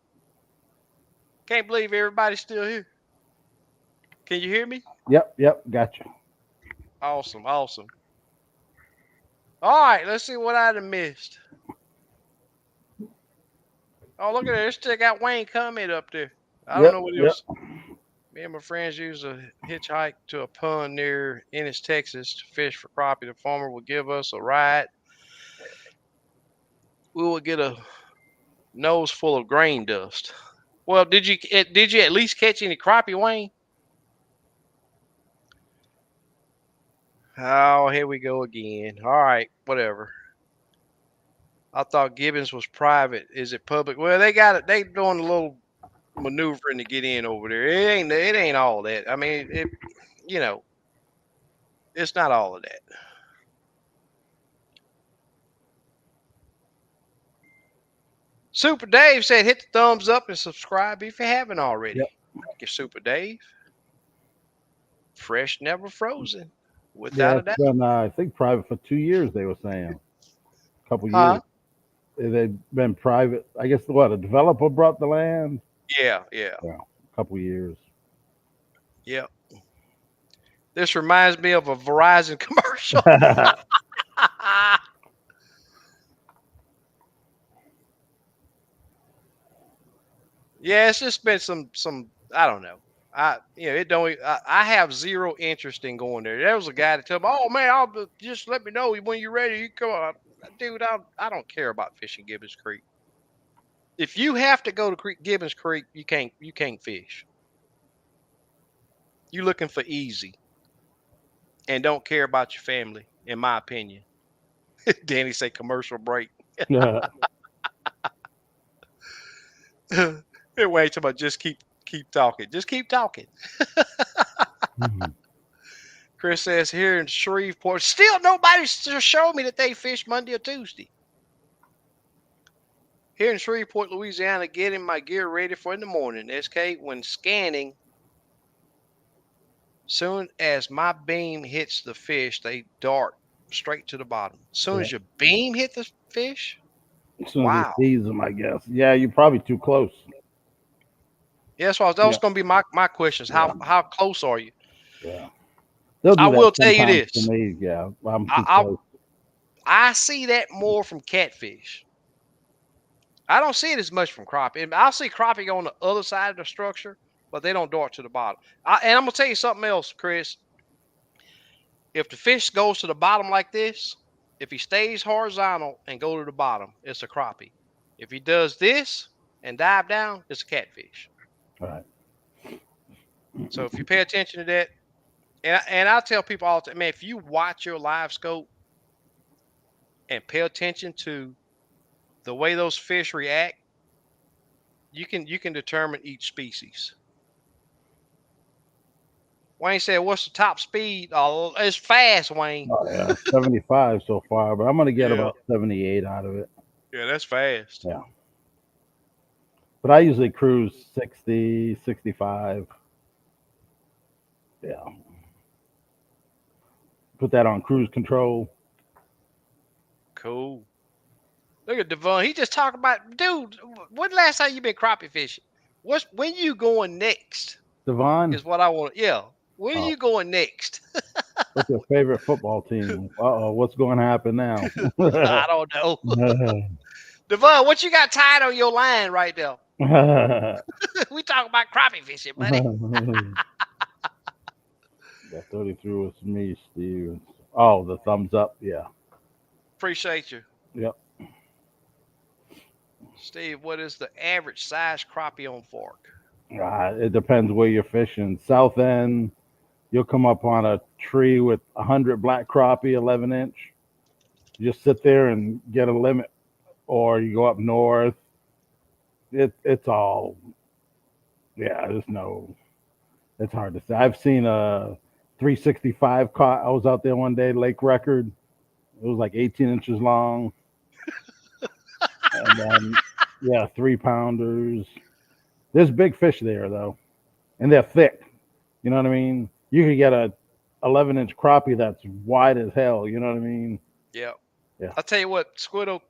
A: Can't believe everybody's still here. Can you hear me?
B: Yep, yep, gotcha.
A: Awesome, awesome. All right, let's see what I'd have missed. Oh, look at this. Still got Wayne comment up there. I don't
B: Yep,
A: know what he
B: yep.
A: was. Me and my friends used a hitchhike to a pond near Ennis, Texas to fish for crappie. The farmer would give us a ride. We would get a nose full of grain dust. Well, did you at least catch any crappie, Wayne? Oh, here we go again. All right, whatever. I thought Gibbons was private. Is it public? Well, they got it. They doing a little maneuvering to get in over there. It ain't all that. I mean, you know, it's not all of that. Super Dave said, "Hit the thumbs up and subscribe if you haven't
B: Yep.
A: already." Thank you, Super Dave. Fresh, never frozen,
B: Yeah,
A: without a
B: it's
A: doubt.
B: been I think private for 2 years. They were saying a couple
A: Huh?
B: years. They've been private. I guess what a developer brought the land.
A: Yeah, yeah,
B: Yeah, a couple years.
A: yeah. This reminds me of a Verizon commercial. Yeah, it's just been some. I don't know. It don't. I have zero interest in going there. There was a guy that told me, "Oh man, just let me know when you're ready. You come on, dude. I don't care about fishing Gibbons Creek. If you have to go to Gibbons Creek, you can't fish. You looking for easy and don't care about your family, in my opinion." Danny say commercial break. Anyway, about just keep talking. Just keep talking.
B: Mhm.
A: Chris says here in Shreveport, still nobody showed me that they fish Monday or Tuesday. Here in Shreveport, Louisiana, getting my gear ready for in the morning. SK, when scanning, soon as my beam hits the fish, they dart straight to the bottom. Soon
B: Yeah.
A: as your beam hit the fish,
B: As soon as he
A: wow.
B: sees them, I guess. Yeah, you're probably too close.
A: Yeah, that
B: Yeah,
A: was going to be my questions.
B: yeah,
A: How close are you?
B: yeah. They'll
A: I
B: do that
A: will tell you
B: sometimes to
A: this.
B: me. Yeah, I'm too
A: I
B: close.
A: I see that more from catfish. I don't see it as much from crappie. And I'll see crappie on the other side of the structure, but they don't dart to the bottom. And I'm gonna tell you something else, Chris. If the fish goes to the bottom like this, if he stays horizontal and go to the bottom, it's a crappie. If he does this and dive down, it's a catfish.
B: All right.
A: So if you pay attention to that, and I tell people all the time, man, if you watch your live scope and pay attention to the way those fish react, you can determine each species. Wayne said, "What's the top speed?" Oh, it's fast, Wayne.
B: Oh yeah, 75 so far, but I'm gonna get
A: Yeah,
B: about 78 out of it.
A: yeah, that's fast.
B: Yeah, but I usually cruise 60, 65. Yeah, put that on cruise control.
A: Cool. Look at Devon. He just talking about, dude. When last time you been crappie fishing? When you going next?
B: Devon,
A: Is what I want. Yeah, when are
B: oh,
A: you going next?
B: what's your favorite football team? Uh oh, what's going to happen now?
A: I don't know. Devon, what you got tied on your line right now? We talking about crappie fishing, buddy.
B: That 33 was me, Steve. Oh, the thumbs up. Yeah.
A: Appreciate you.
B: Yep.
A: Steve, what is the average size crappie on fork?
B: It depends where you're fishing. South end, you'll come up on a tree with 100 black crappie, 11 inch. You just sit there and get a limit, or you go up north. It's all, yeah. There's no. It's hard to say. I've seen a 365 caught. I was out there one day, lake record. It was like 18 inches long, and then yeah, 3 pounders. There's big fish there though, and they're thick. You know what I mean? You could get a 11-inch crappie that's wide as hell. You know what I mean?
A: Yeah.
B: Yeah.
A: I tell you what, Squiddo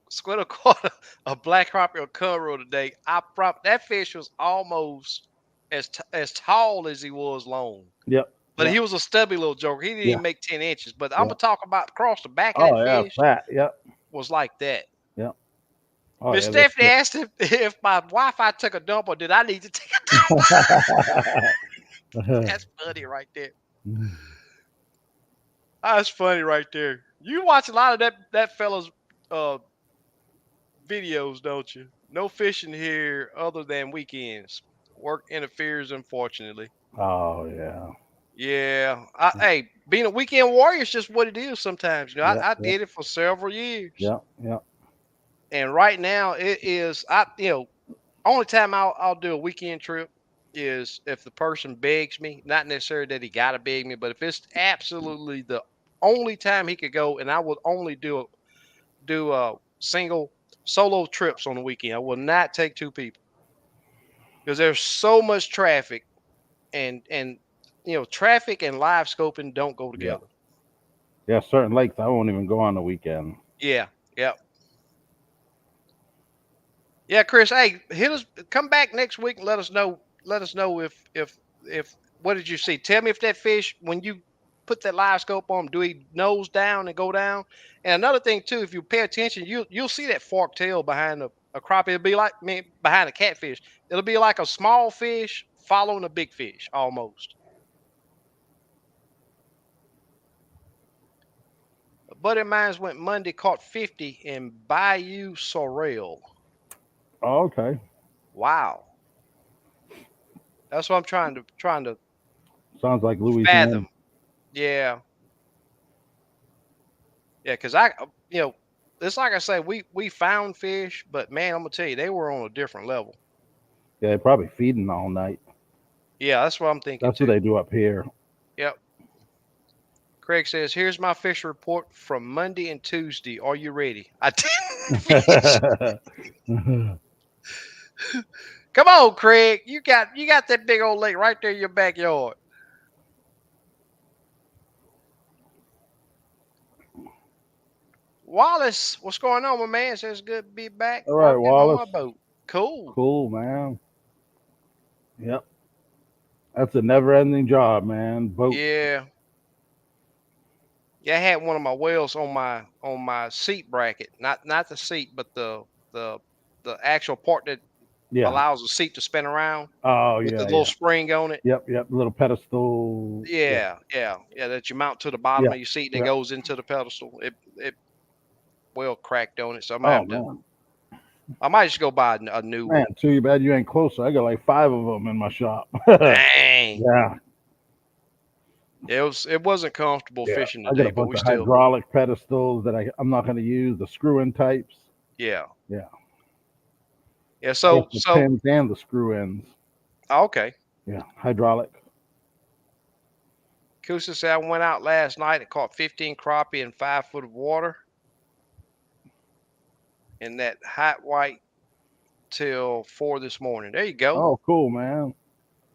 A: caught a black crappie on Conroe today. That fish was almost as tall as he was long.
B: Yep.
A: But
B: Yep.
A: he was a stubby little joker. He didn't
B: Yeah.
A: even make 10 inches. But I'm
B: Yeah.
A: gonna talk about across the back of
B: Oh
A: that
B: yeah,
A: fish
B: fat. Yep.
A: was like that.
B: Yep. Oh
A: Miss
B: yeah, they're
A: Stephanie
B: thick.
A: asked if my Wi-Fi took a dump or did I need to take a dump. That's funny right there. That's funny right there. You watch a lot of that fella's uh videos, don't you? No fishing here other than weekends. Work interferes, unfortunately.
B: Oh yeah.
A: Yeah. Hey, being a weekend warrior is just what it is sometimes.
B: Yep.
A: I
B: Yep.
A: did it for several years.
B: Yep. Yep.
A: And right now it is only time I'll do a weekend trip is if the person begs me, not necessarily that he gotta beg me, but if it's absolutely the only time he could go and I would only do single solo trips on the weekend. I will not take two people because there's so much traffic and traffic and live scoping don't go
B: Yep.
A: together.
B: Yeah. Certain lakes I won't even go on the weekend.
A: Yeah, yeah, yeah. Chris, hey, hit us. Come back next week and let us know. Let us know if what did you see? Tell me if that fish when you put that live scope on, do he nose down and go down? And another thing too, if you pay attention, you'll see that forked tail behind a crappie. It'll be like behind a catfish. It'll be like a small fish following a big fish almost. A buddy of mine went Monday, caught 50 in Bayou Sorrel.
B: Oh, okay.
A: Wow. That's what I'm trying to
B: Sounds like Louisiana.
A: fathom. Yeah. Yeah, because it's like I say, we found fish, but man, I'm gonna tell you, they were on a different level.
B: Yeah, they're probably feeding all night.
A: Yeah, that's what I'm thinking
B: That's what
A: too.
B: they do up here.
A: Yep. Craig says, "Here's my fish report from Monday and Tuesday. Are you ready?" I didn't fish. Come on, Craig. You got that big old lake right there in your backyard. Wallace, what's going on, my man? Says good to be back
B: All right,
A: working on
B: Wallace.
A: my boat. Cool.
B: Cool, man. Yep. That's a never-ending job, man. Boats.
A: Yeah. Yeah, I had one of my whales on my seat bracket. Not the seat, but the the actual part that
B: Yeah.
A: allows the seat to spin around
B: Oh
A: with the
B: yeah,
A: little
B: yeah.
A: spring on it.
B: Yep, yep. Little pedestal. Yeah,
A: Yeah, yeah, yeah. That you mount to the bottom
B: yeah,
A: of your seat and it
B: yeah.
A: goes into the pedestal. It well cracked on it, so
B: Oh man,
A: I might just go buy a new
B: man.
A: one.
B: Too bad you ain't closer. I got like 5 of them in my shop.
A: Dang.
B: Yeah,
A: It wasn't comfortable
B: yeah.
A: fishing
B: I got
A: today,
B: a
A: but
B: bunch
A: we
B: of
A: still
B: hydraulic pedestals that I'm not going to use. The screw-in types.
A: yeah.
B: Yeah,
A: Yeah,
B: both
A: so
B: the
A: so
B: pins and the screw-ins.
A: okay.
B: Yeah, hydraulic.
A: Kusa said I went out last night and caught 15 crappie in 5 foot of water in that hot white till 4 this morning. There you go.
B: Oh, cool, man.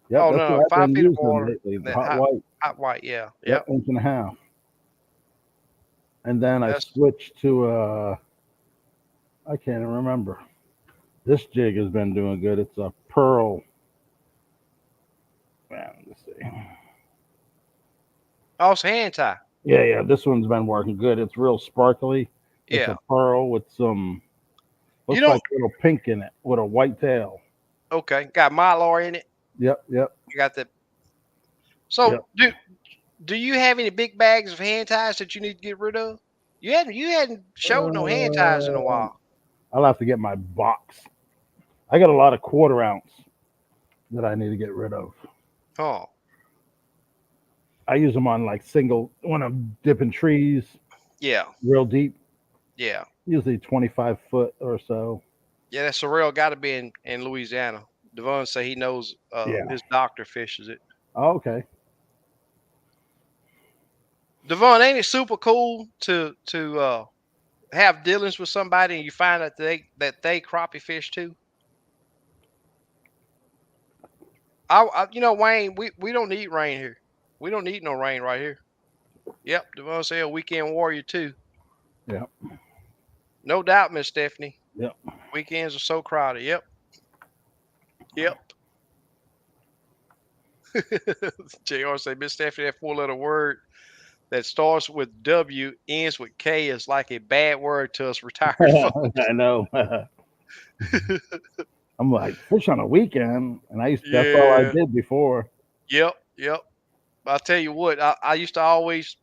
B: Yep,
A: Oh
B: that's
A: no,
B: what I've
A: five
B: been
A: feet of
B: using
A: water
B: lately.
A: and
B: The
A: that
B: hot
A: hot
B: white.
A: hot white. Yeah,
B: Yep,
A: yep.
B: inch and a half. And then I
A: That's
B: switched to I can't even remember. This jig has been doing good. It's a pearl. Man, let's see.
A: also hand tie.
B: Yeah, yeah. This one's been working good. It's real sparkly. It's
A: Yeah.
B: a pearl with some
A: You
B: looks
A: don't
B: like little pink in it with a white tail.
A: okay. Got mylar in it.
B: Yep, yep,
A: You got that.
B: yep.
A: So do you have any big bags of hand ties that you need to get rid of? You hadn't showed no hand ties in a
B: Uh,
A: while.
B: I'll have to get my box. I got a lot of quarter ounce that I need to get rid of.
A: Huh.
B: I use them on like single when I'm dipping trees
A: Yeah.
B: real deep,
A: Yeah.
B: usually 25 foot or so.
A: Yeah, that sorrel got to be in Louisiana. Devon say he knows
B: Yeah.
A: his doctor fishes it.
B: Oh, okay.
A: Devon, ain't it super cool to have dealings with somebody and you find out they crappie fish too? Wayne, we don't need rain here. We don't need no rain right here. Yep, Devon say a weekend warrior too.
B: Yeah.
A: No doubt, Miss Stephanie.
B: Yeah.
A: Weekends are so crowded. Yep. Yep. JR say Miss Stephanie, that four-letter word that starts with W, ends with K is like a bad word to us retired folks.
B: I know. I'm like fish on a weekend, and that's all I
A: Yeah.
B: did before.
A: Yep. Yep. I'll tell you what, I used to always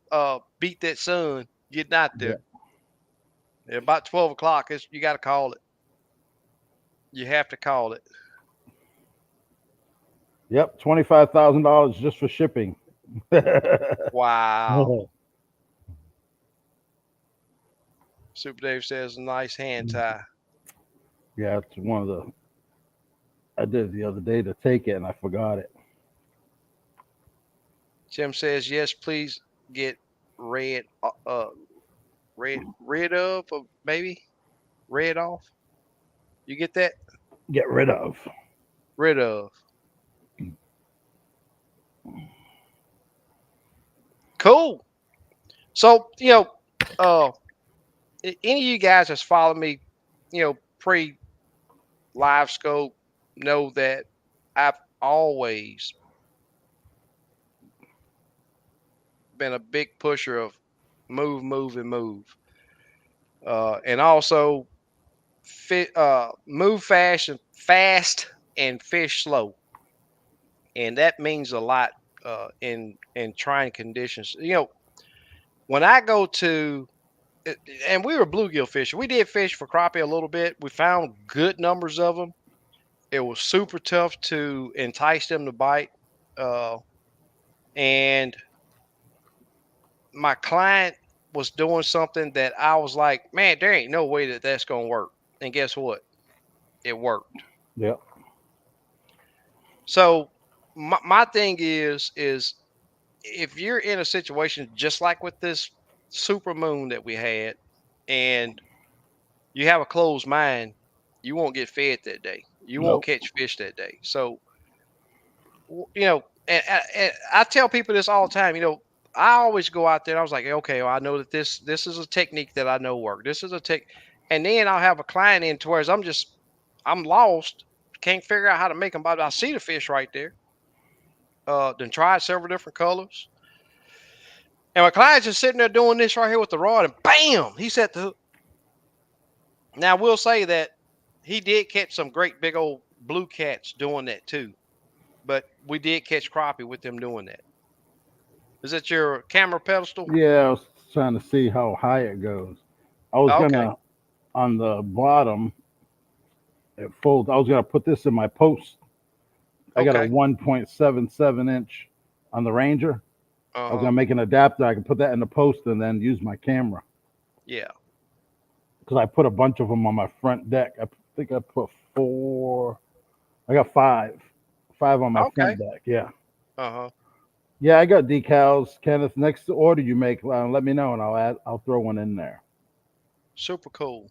A: beat that sun getting out
B: Yeah.
A: there. At about 12 o'clock, you got to call it. You have to call it.
B: Yep. $25,000 just for shipping. Yeah,
A: Wow. Super Dave says nice hand tie.
B: it's one of the. I did it the other day to take it, and I forgot it.
A: Tim says yes, please get red rid of or maybe red off. You get that?
B: Get rid of.
A: Rid of. Cool. So, uh any of you guys that's followed me, pre live scope know that I've always been a big pusher of move, move, and move. And also move fast and fish slow. And that means a lot in trying conditions. When I go to and we were bluegill fishing. We did fish for crappie a little bit. We found good numbers of them. It was super tough to entice them to bite. Uh, and my client was doing something that I was like, man, there ain't no way that that's going to work. And guess what? It worked.
B: Yep.
A: So my thing is if you're in a situation just like with this super moon that we had, and you have a closed mind, you won't get fed that day. You won't
B: Nope.
A: catch fish that day. So, and I tell people this all the time. I always go out there and I was like, okay, well, I know that this is a technique that I know work. This is a tech, and then I'll have a client in to where I'm lost, can't figure out how to make them bite. I see the fish right there. Then tried several different colors, and my client's just sitting there doing this right here with the rod, and bam, he set the hook. Now, I will say that he did catch some great big old blue cats doing that too, but we did catch crappie with them doing that. Is that your camera pedestal?
B: Yeah, I was trying to see how high it goes. I was
A: Okay.
B: gonna on the bottom. It folds. I was gonna put this in my post. I got a
A: Okay.
B: 1.77 inch on the Ranger. I was
A: Uh-huh.
B: gonna make an adapter. I could put that in the post and then use my camera
A: Yeah.
B: because I put a bunch of them on my front deck. I think I put four. I got five on my
A: Okay.
B: front deck. Yeah,
A: Uh-huh.
B: yeah. I got decals. Kenneth, next order you make, let me know and I'll throw one in there.
A: Super cool.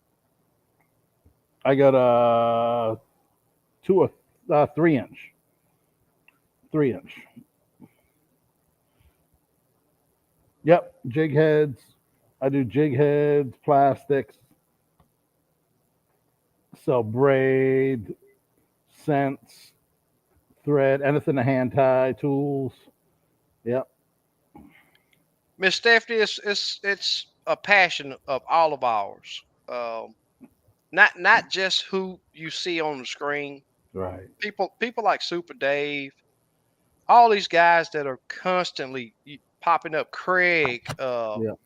B: I got a 3 inch, 3 inch. Yep, jig heads. I do jig heads, plastics, sell braid, scents, thread, anything to hand tie, tools. Yep.
A: Miss Stephanie, it's a passion of all of ours. Not just who you see on the screen.
B: Right.
A: People like Super Dave, all these guys that are constantly popping up. Craig,
B: Yep.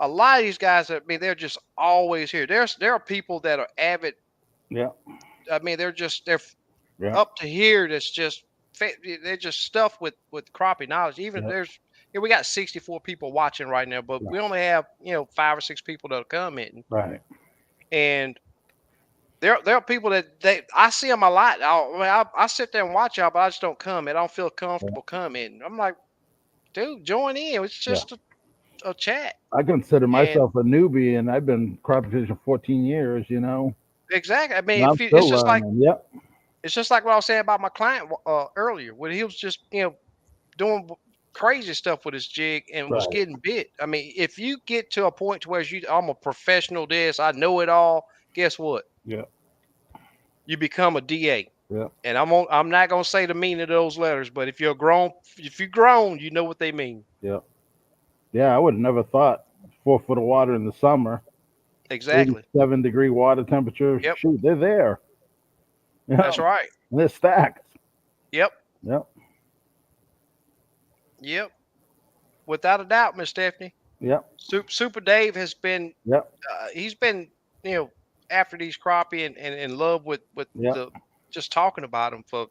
A: a lot of these guys, I mean, they're just always here. There are people that are avid
B: Yep.
A: I mean, they're
B: Yeah.
A: up to here. That's just they're just stuffed with crappie knowledge. Even
B: Yep.
A: we got 64 people watching right now, but we
B: Right.
A: only have 5 or 6 people that are commenting,
B: Right.
A: and there are people that I see them a lot. I sit there and watch y'all, but I just don't comment. I don't feel
B: Yeah.
A: comfortable commenting. I'm like, dude, join in. It's
B: Yeah.
A: just a chat.
B: I consider
A: And
B: myself a newbie, and I've been crappie fishing 14 years.
A: exactly. I
B: And
A: mean,
B: I'm
A: if you,
B: still learning. Yep.
A: it's just like what I was saying about my client earlier, when he was just doing crazy stuff with his jig and was
B: Right.
A: getting bit. I mean, if you get to a point to where I'm a professional this, I know it all. Guess what?
B: Yep.
A: You become a DA.
B: Yep.
A: And I'm not gonna say the meaning of those letters, but if you're grown, you know what they mean.
B: Yep. Yeah, I would have never thought 4 foot of water in the summer,
A: Exactly.
B: 87-degree water temperature.
A: Yep.
B: Shoot, they're there. Yeah.
A: That's right.
B: And they're stacked.
A: Yep.
B: Yep.
A: Yep. Without a doubt, Miss Stephanie.
B: Yep.
A: Super Dave has been
B: Yep.
A: he's been you know after these crappie and in love with
B: Yep.
A: the just talking about them for a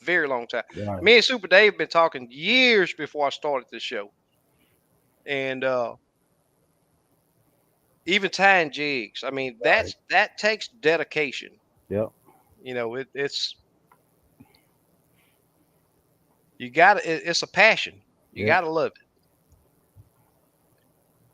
A: very long time.
B: Right.
A: Me and Super Dave been talking years before I started this show, and even tying jigs. I mean,
B: Right.
A: that takes dedication.
B: Yep.
A: It's you got it's a passion. You
B: Yep.
A: got to love it.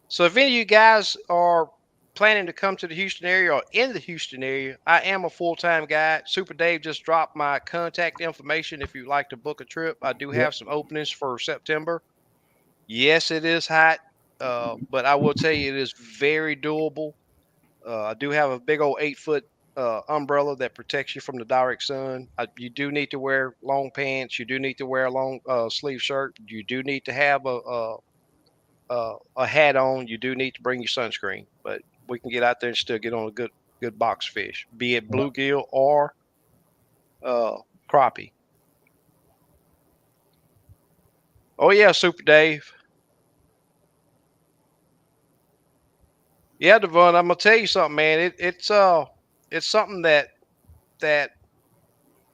A: So if any of you guys are planning to come to the Houston area or in the Houston area, I am a full-time guide. Super Dave just dropped my contact information if you'd like to book a trip. I do
B: Yep.
A: have some openings for September. Yes, it is hot, but I will tell you it is very doable. I do have a big old 8 foot umbrella that protects you from the direct sun. You do need to wear long pants. You do need to wear a long sleeve shirt. You do need to have a hat on. You do need to bring your sunscreen, but we can get out there and still get on a good box fish, be it
B: Yep.
A: bluegill or uh, crappie. Oh yeah, Super Dave. Yeah, Devon. I'm gonna tell you something, man. It's something that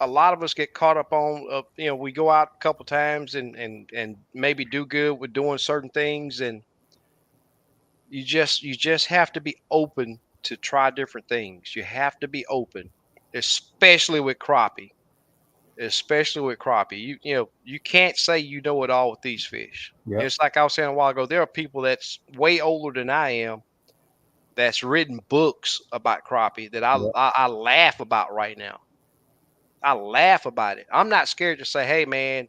A: a lot of us get caught up on. We go out a couple times and maybe do good with doing certain things, and you just have to be open to try different things. You have to be open, especially with crappie. Especially with crappie. You can't say you know it all with these fish.
B: Yep.
A: It's like I was saying a while ago, there are people that's way older than I am that's written books about crappie that I
B: Yep.
A: I, I laugh about right now. I laugh about it. I'm not scared to say, hey man,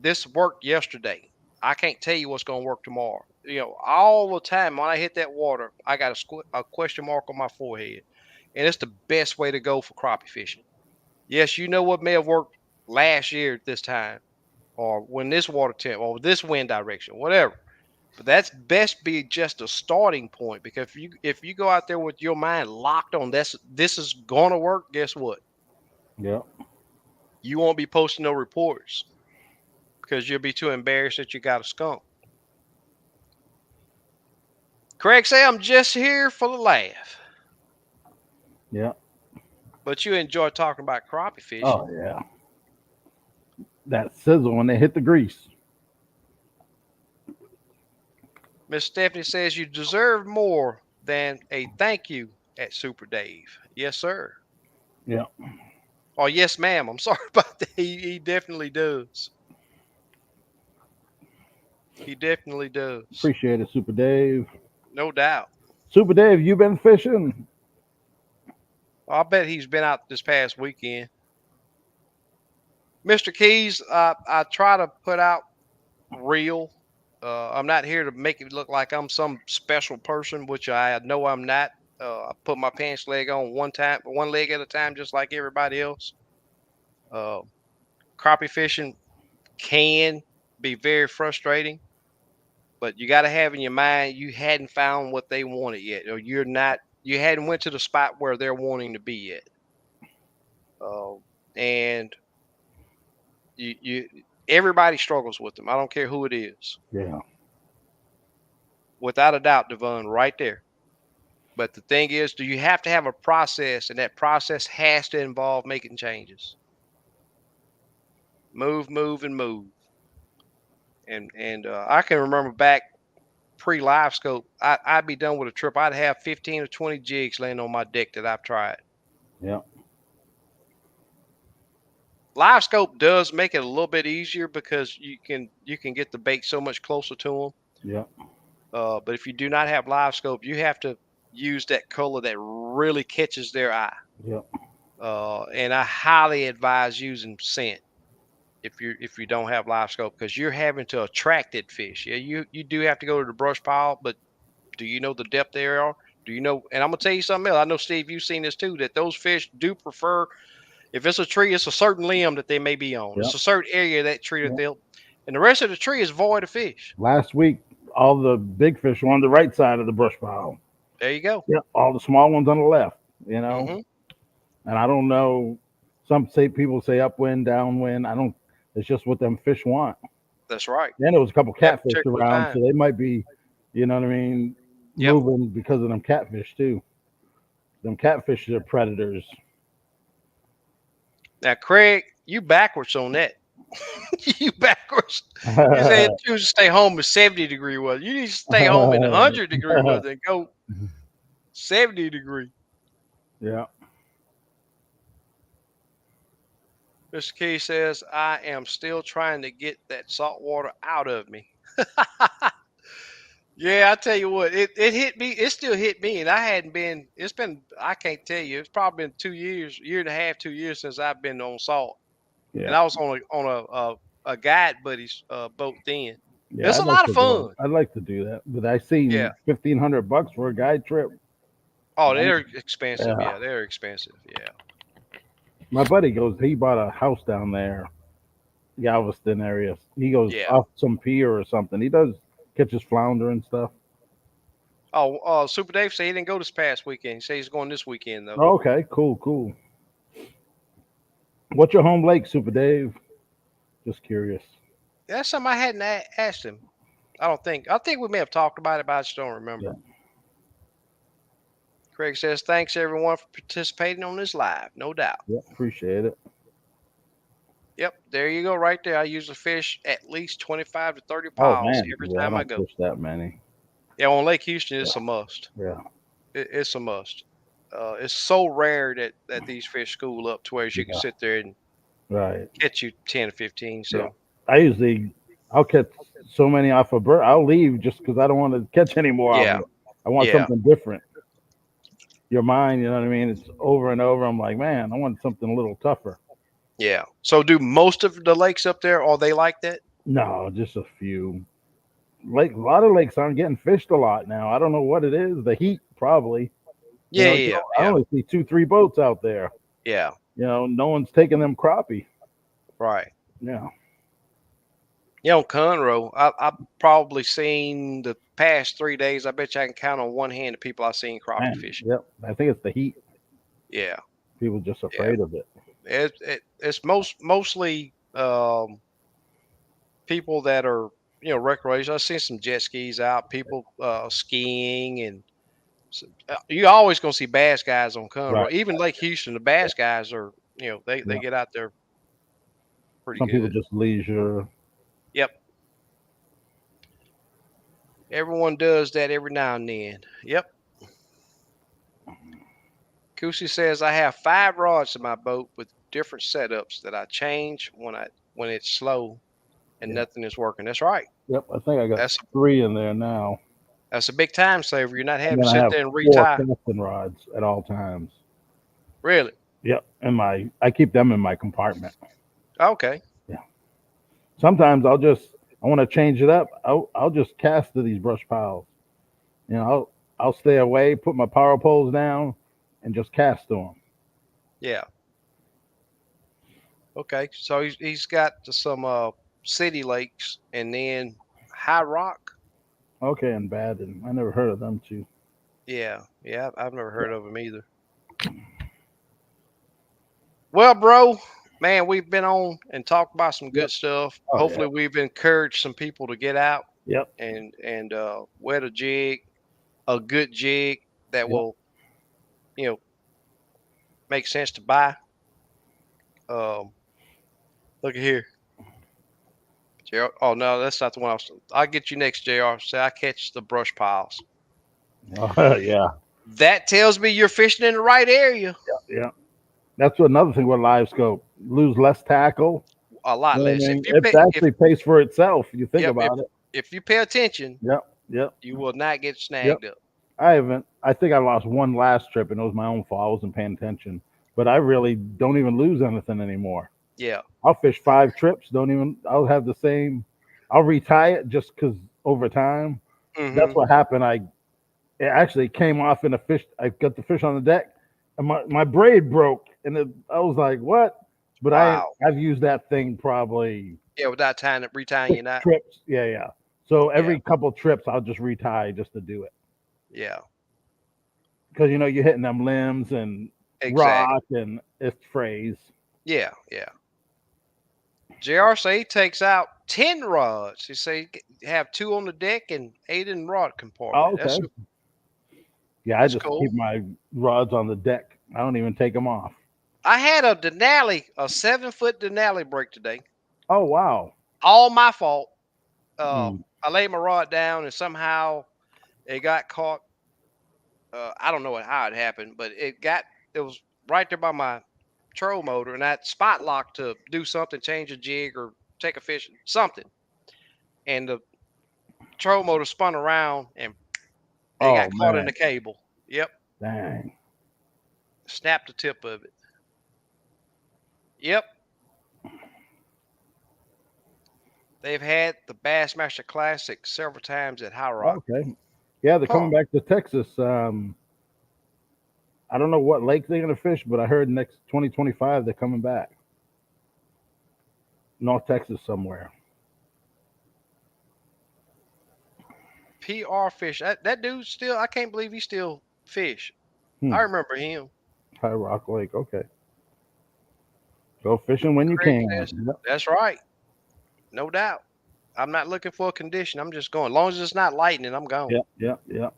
A: this worked yesterday. I can't tell you what's going to work tomorrow. All the time when I hit that water, I got a question mark on my forehead, and it's the best way to go for crappie fishing. Yes, you know what may have worked last year at this time, or when this water temp, or this wind direction, whatever. But that's best be just a starting point, because if you go out there with your mind locked on this is gonna work, guess what?
B: Yep.
A: You won't be posting no reports because you'll be too embarrassed that you got a skunk. Craig say I'm just here for the laugh,
B: Yep.
A: but you enjoy talking about crappie fishing.
B: Oh yeah. That sizzle when they hit the grease.
A: Miss Stephanie says you deserve more than a thank you at Super Dave. Yes, sir.
B: Yep.
A: Oh, yes, ma'am. I'm sorry about that. He definitely does. He definitely does.
B: Appreciate it, Super Dave.
A: No doubt.
B: Super Dave, you been fishing?
A: I bet he's been out this past weekend. Mr. Keys, I try to put out real. I'm not here to make it look like I'm some special person, which I know I'm not. I put my pants leg on one leg at a time, just like everybody else. Uh, Crappie fishing can be very frustrating, but you got to have in your mind you hadn't found what they wanted yet, or you hadn't went to the spot where they're wanting to be yet. And you everybody struggles with them. I don't care who it is.
B: Yeah.
A: Without a doubt, Devon, right there. But the thing is, do you have to have a process, and that process has to involve making changes. Move, move, and move. And I can remember back pre-live scope, I'd be done with a trip. I'd have 15 or 20 jigs laying on my deck that I've tried.
B: Yeah.
A: Live scope does make it a little bit easier because you can get the bait so much closer to them.
B: Yeah.
A: But if you do not have live scope, you have to use that color that really catches their eye.
B: Yeah.
A: And I highly advise using scent if you don't have live scope, because you're having to attract that fish. Yeah, you do have to go to the brush pile, but do you know the depth they are? Do you know? And I'm gonna tell you something else. I know, Steve, you've seen this too. That those fish do prefer, if it's a tree, it's a certain limb that they may be on.
B: Yeah.
A: It's a certain area of that tree that
B: Yeah.
A: they'll, and the rest of the tree is void of fish.
B: Last week, all the big fish were on the right side of the brush pile.
A: There you go.
B: Yeah. All the small ones on the left. You know,
A: Hmm.
B: and I don't know. Some say people say upwind, downwind. I don't. It's just what them fish want.
A: That's right.
B: Then there was a couple
A: That
B: catfish
A: particular
B: around,
A: time.
B: so they might be, you know what I mean,
A: Yep.
B: moving because of them catfish too. Them catfish are predators.
A: Now, Craig, you backwards on that. You backwards. You said choose to stay home with 70-degree weather. You need to stay home in 100-degree weather and go 70-degree.
B: Yeah.
A: Mr. Key says, I am still trying to get that salt water out of me. Yeah, I tell you what, it hit me. It still hit me, and I hadn't been. It's been. I can't tell you. It's probably been 2 years, year and a half, 2 years since I've been on salt, and
B: Yeah.
A: I was on a guide buddy's boat then.
B: Yeah.
A: It's a
B: I'd like
A: lot of
B: to go.
A: fun.
B: I'd like to do that, but I
A: Yeah.
B: seen $1,500 for a guide trip.
A: Oh, they're expensive.
B: Yeah.
A: Yeah, they're expensive. Yeah.
B: My buddy goes. He bought a house down there, Galveston area. He goes
A: Yeah.
B: off some pier or something. He does catches flounder and stuff.
A: Oh, Super Dave said he didn't go this past weekend. He said he's going this weekend though.
B: Okay. Cool. Cool. What's your home lake, Super Dave? Just curious.
A: That's something I hadn't asked him. I don't think. I think we may have talked about it, but I just don't
B: Yeah.
A: remember. Craig says, thanks everyone for participating on this live. No doubt.
B: Yeah. Appreciate it.
A: Yep, there you go, right there. I usually fish at least 25 to 30
B: Oh
A: piles
B: man.
A: every
B: Yeah. I
A: time I
B: don't
A: go.
B: fish that many.
A: Yeah, on Lake Houston,
B: Yeah.
A: it's a must.
B: Yeah.
A: It's a must. It's so rare that these fish school up to where you can
B: Yeah.
A: sit there and
B: Right.
A: catch you 10 or 15.
B: Yeah.
A: So,
B: I'll catch so many off a bird. I'll leave just because I don't want to catch any more of
A: yeah,
B: it. I want
A: yeah,
B: something different. Your mind, you know what I mean? It's over and over. I'm like, man, I want something a little tougher.
A: yeah. So, do most of the lakes up there, are they like that?
B: No, just a few. A lot of lakes aren't getting fished a lot now. I don't know what it is. The heat, probably. You
A: Yeah,
B: know,
A: yeah,
B: I
A: yeah,
B: only see 2, 3 boats out there.
A: yeah.
B: You know, no one's taking them crappie.
A: Right.
B: Yeah.
A: Yeah, on Conroe, I've probably seen the past 3 days. I bet you I can count on one hand the people I've seen crappie
B: Man,
A: fishing.
B: yep. I think it's the heat.
A: Yeah,
B: People just
A: yeah.
B: afraid of it.
A: It's mostly people that are recreation. I've seen some jet skis out, people skiing, and you're always gonna see bass guys on
B: Right.
A: Conroe. Even Lake Houston, the bass guys are they
B: Yeah.
A: get out there pretty
B: Some people
A: good.
B: just leisure.
A: Yep, everyone does that every now and then. Yep. Kusi says I have 5 rods in my boat with different setups that I change when it's slow and
B: Yeah.
A: nothing is working. That's right.
B: Yep. I think I got
A: That's
B: 3 in there now.
A: that's a big time saver. You're not
B: And
A: having to
B: then I
A: sit
B: have
A: there and
B: 4
A: retie.
B: casting rods at all times.
A: Really?
B: Yep. I keep them in my compartment.
A: Okay.
B: Yeah. Sometimes I want to change it up. I'll just cast to these brush piles. You know, I'll stay away, put my power poles down, and just cast to them.
A: Yeah. Okay. So he's got some city lakes and then High Rock.
B: Okay, and bad, and I never heard of them too.
A: Yeah. Yeah. I've never heard
B: Yeah.
A: of them either. Well, bro, man, we've been on and talked about some
B: Yep.
A: good stuff.
B: Oh yeah.
A: Hopefully, we've encouraged some people to get out
B: Yep.
A: and wet a jig, a good jig. that
B: Yep.
A: will, you know, make sense to buy. Um, Look at here, JR. Oh no, that's not the one. I'll get you next, JR. Say I catch the brush piles.
B: Yeah.
A: That tells me you're fishing in the right area.
B: Yeah. That's another thing with live scope. Lose less tackle.
A: A lot
B: You know what
A: less.
B: I mean? It actually pays for itself. You think
A: Yep,
B: about it.
A: if you pay attention,
B: Yep. Yep.
A: you will not get
B: Yep.
A: snagged up.
B: I haven't. I think I lost one last trip, and it was my own fault. I wasn't paying attention. But I really don't even lose anything anymore.
A: Yeah.
B: I'll fish 5 trips. Don't even. I'll have the same. I'll retie it just because over time. That's
A: Hmm.
B: what happened. It actually came off in a fish. I got the fish on the deck, and my braid broke, and I was like, "What?" But
A: Wow.
B: I've used that thing probably
A: Yeah, without tying it, retying
B: six
A: your knot.
B: trips. Yeah, yeah. So
A: Yeah.
B: every couple trips, I'll just retie just to do it
A: Yeah.
B: because you're hitting them limbs and
A: Exactly.
B: rock and it's phrase.
A: Yeah. Yeah. JR say he takes out 10 rods. He say have 2 on the deck and 8 in the rod
B: Oh,
A: compartment.
B: okay. Yeah, I
A: That's
B: just
A: cool.
B: keep my rods on the deck. I don't even take them off.
A: I had a Denali, a 7-foot Denali break today.
B: Oh wow.
A: All my fault.
B: Mm.
A: I laid my rod down and somehow it got caught. I don't know how it happened, but it was right there by my troll motor, and that spot lock to do something, change a jig or take a fish, something. And the troll motor spun around and it got
B: Oh
A: caught in
B: man.
A: the cable. Yep,
B: Dang.
A: snapped the tip of it. Yep, they've had the Bassmaster Classic several times at High Rock.
B: Okay. Yeah, they're
A: Huh?
B: coming back to Texas. I don't know what lake they're gonna fish, but I heard next 2025 they're coming back. North Texas somewhere.
A: PR Fish. That dude still. I can't believe he still fish. I
B: Hmm.
A: remember him.
B: High Rock Lake. Okay. Go fishing when you
A: Craig
B: can.
A: says
B: Yep.
A: that's right, no doubt. I'm not looking for a condition. I'm just going. As long as it's not lightning, I'm gone.
B: Yep. Yep. Yep.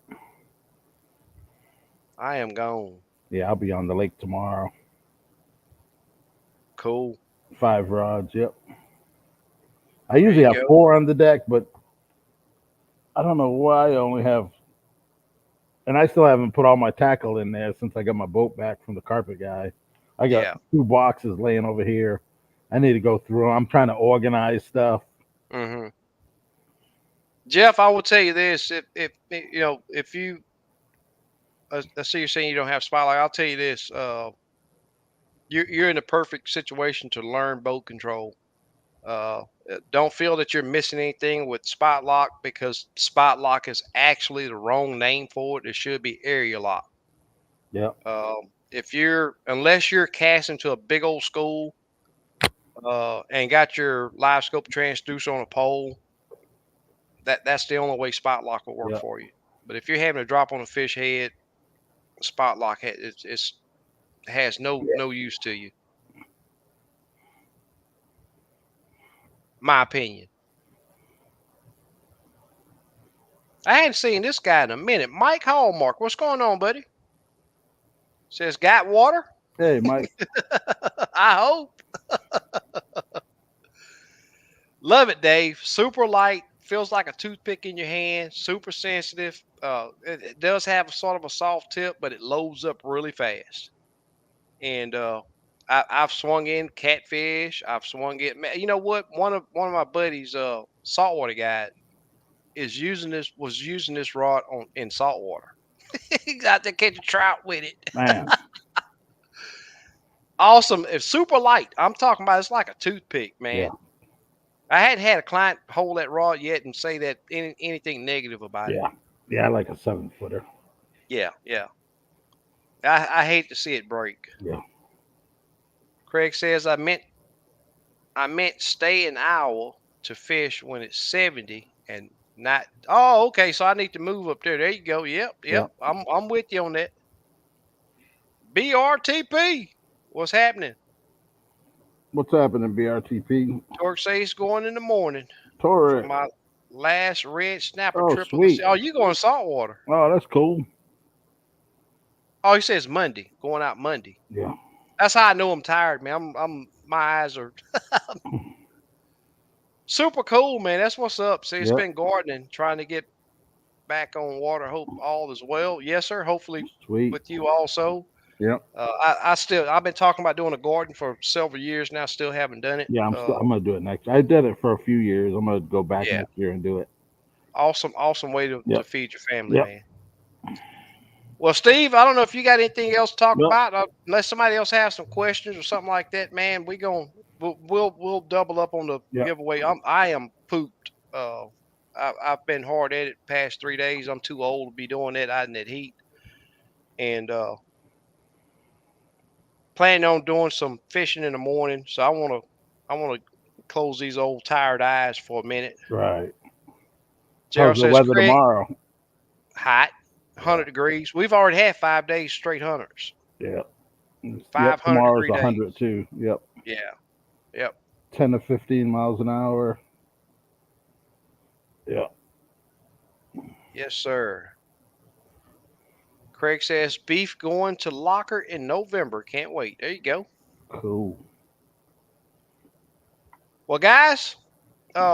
A: I am gone.
B: Yeah, I'll be on the lake tomorrow.
A: Cool.
B: 5 rods. Yep. I
A: There
B: usually
A: you
B: have
A: go.
B: 4 on the deck, but I don't know why I only have. And I still haven't put all my tackle in there since I got my boat back from the carpet guy. I got
A: Yeah.
B: 2 boxes laying over here. I need to go through 'em. I'm trying to organize stuff.
A: Hmm. Jeff, I will tell you this: if you, I see you're saying you don't have spotlight. I'll tell you this: you're in the perfect situation to learn boat control. Don't feel that you're missing anything with spot lock because spot lock is actually the wrong name for it. It should be area lock.
B: Yep.
A: If you're unless you're casting to a big old school and got your live scope transducer on a pole, that's the only way spot lock will work
B: Yep.
A: for you. But if you're having to drop on a fish head, spot lock has no use to you. My opinion. I hadn't seen this guy in a minute. Mike Hallmark, what's going on, buddy? Says got water.
B: Hey, Mike.
A: I hope. Love it, Dave. Super light, feels like a toothpick in your hand. Super sensitive. It does have a sort of a soft tip, but it loads up really fast. And I've swung in catfish. I've swung it. You know what? One of my buddies, saltwater guy, was using this rod on in saltwater. He's out there catching trout with it.
B: Man.
A: Awesome. It's super light. I'm talking about it's like a toothpick,
B: Yeah.
A: man. I hadn't had a client hold that rod yet and say that anything negative about it.
B: Yeah. Yeah, I like a 7 footer.
A: Yeah, yeah. I hate to see it break.
B: Yeah.
A: Craig says I meant stay an hour to fish when it's 70 and not. Oh, okay. So I need to move up there. There you go. Yep,
B: Yeah.
A: yep. I'm with you on that. BRTP. What's happening?
B: What's happening, BRTP?
A: Torque says going in the morning for
B: Torre.
A: my last red snapper
B: Oh,
A: trip of the
B: sweet.
A: season. Oh, you going saltwater?
B: Oh, that's cool.
A: Oh, he says Monday, going out Monday.
B: Yeah.
A: That's how I know I'm tired, man. My eyes are super cool, man. That's what's up. See, it's
B: Yep.
A: been gardening, trying to get back on water. Hope all is well. Yes, sir. Hopefully
B: Sweet.
A: with you also.
B: Yep.
A: I've been talking about doing a garden for several years now. Still haven't done it.
B: Yeah, I'm gonna do it next. I did it for a few years. I'm gonna go back
A: Yeah,
B: next year and do it.
A: awesome way to
B: Yep.
A: feed your family,
B: Yep.
A: man. Well, Steve, I don't know if you got anything else to talk
B: Yep.
A: about, unless somebody else has some questions or something like that. Man, we'll double up on the
B: Yep.
A: giveaway. I am pooped. I've been hard at it past 3 days. I'm too old to be doing that out in that heat, and planning on doing some fishing in the morning. So I want to close these old tired eyes for a minute.
B: Right. How's
A: Gerald
B: the
A: says,
B: weather
A: Craig,
B: tomorrow?
A: hot,
B: Yeah.
A: 100 degrees. We've already had 5 days straight hunters,
B: Yeah. Yep.
A: 500
B: Tomorrow's
A: degree
B: 100
A: days.
B: too. Yep.
A: Yeah. Yep.
B: 10 to 15 miles an hour. Yep.
A: Yes, sir. Craig says beef going to locker in November. Can't wait. There you go.
B: Cool.
A: Well, guys,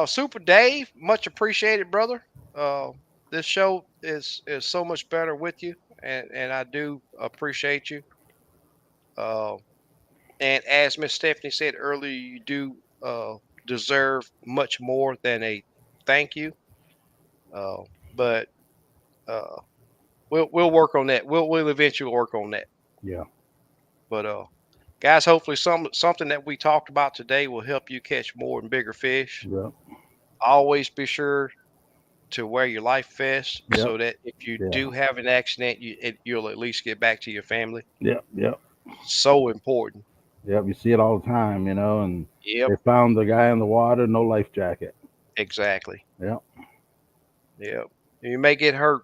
A: Super Dave, much appreciated, brother. Uh, this show is so much better with you, and I do appreciate you. Uh, and as Miss Stephanie said earlier, you do deserve much more than a thank you. Uh, but uh, we'll work on that. We'll eventually work on that.
B: Yeah.
A: But guys, hopefully something that we talked about today will help you catch more and bigger fish.
B: Yep.
A: Always be sure to wear your life vest
B: Yep.
A: so that if you
B: Yeah.
A: do have an accident, you'll at least get back to your family.
B: Yep. Yep.
A: So important.
B: Yep. You see it all the time, and
A: Yep,
B: they found the guy in the water, no life jacket.
A: exactly.
B: Yep.
A: Yep. You may get hurt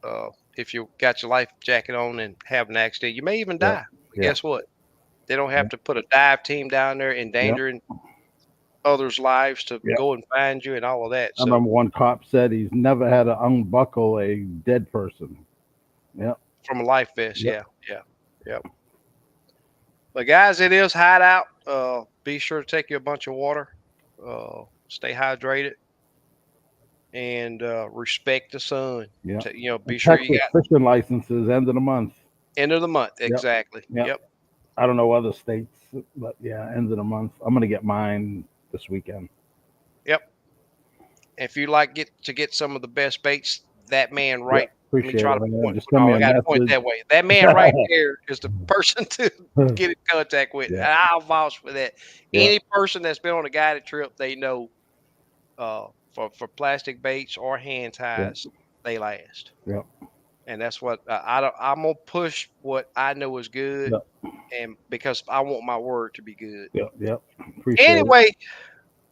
A: uh, if you got your life jacket on and have an accident. You may even
B: Yep.
A: die. But
B: Yep.
A: guess what? They don't have
B: Yep.
A: to put a dive team down there
B: Yep.
A: endangering others' lives to
B: Yep.
A: go and find you and all of that.
B: I
A: So
B: remember one cop said he's never had to unbuckle a dead person. Yep.
A: from a life vest,
B: Yep.
A: yeah, yeah, yeah. But guys, it is hot out. Be sure to take you a bunch of water. Stay hydrated and respect the sun.
B: Yep.
A: Be
B: And
A: sure you
B: Texas
A: got
B: fishing licenses end of the month.
A: end of the month.
B: Yep.
A: Exactly.
B: Yep.
A: Yep.
B: I don't know other states, but yeah, end of the month. I'm gonna get mine this weekend.
A: Yep. If you like get some of the best baits, that man
B: Yep.
A: right. Let me
B: Appreciate
A: try
B: it,
A: to
B: man.
A: point.
B: Just send me
A: No, I
B: a
A: got to point
B: message.
A: that way. That man right there is the person to get in contact with. And
B: Yeah.
A: I'll vouch for that.
B: Yeah.
A: Any person that's been on a guided trip, they know for plastic baits or hand
B: Yeah.
A: ties, they last.
B: Yeah.
A: And that's what I don't. I'm gonna push what I know is good,
B: Yeah.
A: and because I want my word to be good.
B: Yeah. Yeah. Appreciate it.
A: Anyway,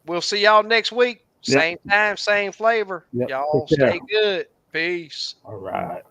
A: we'll see y'all next week.
B: Yep.
A: Same time, same flavor.
B: Yep.
A: Y'all
B: Take care.
A: stay good. Peace.
B: All right.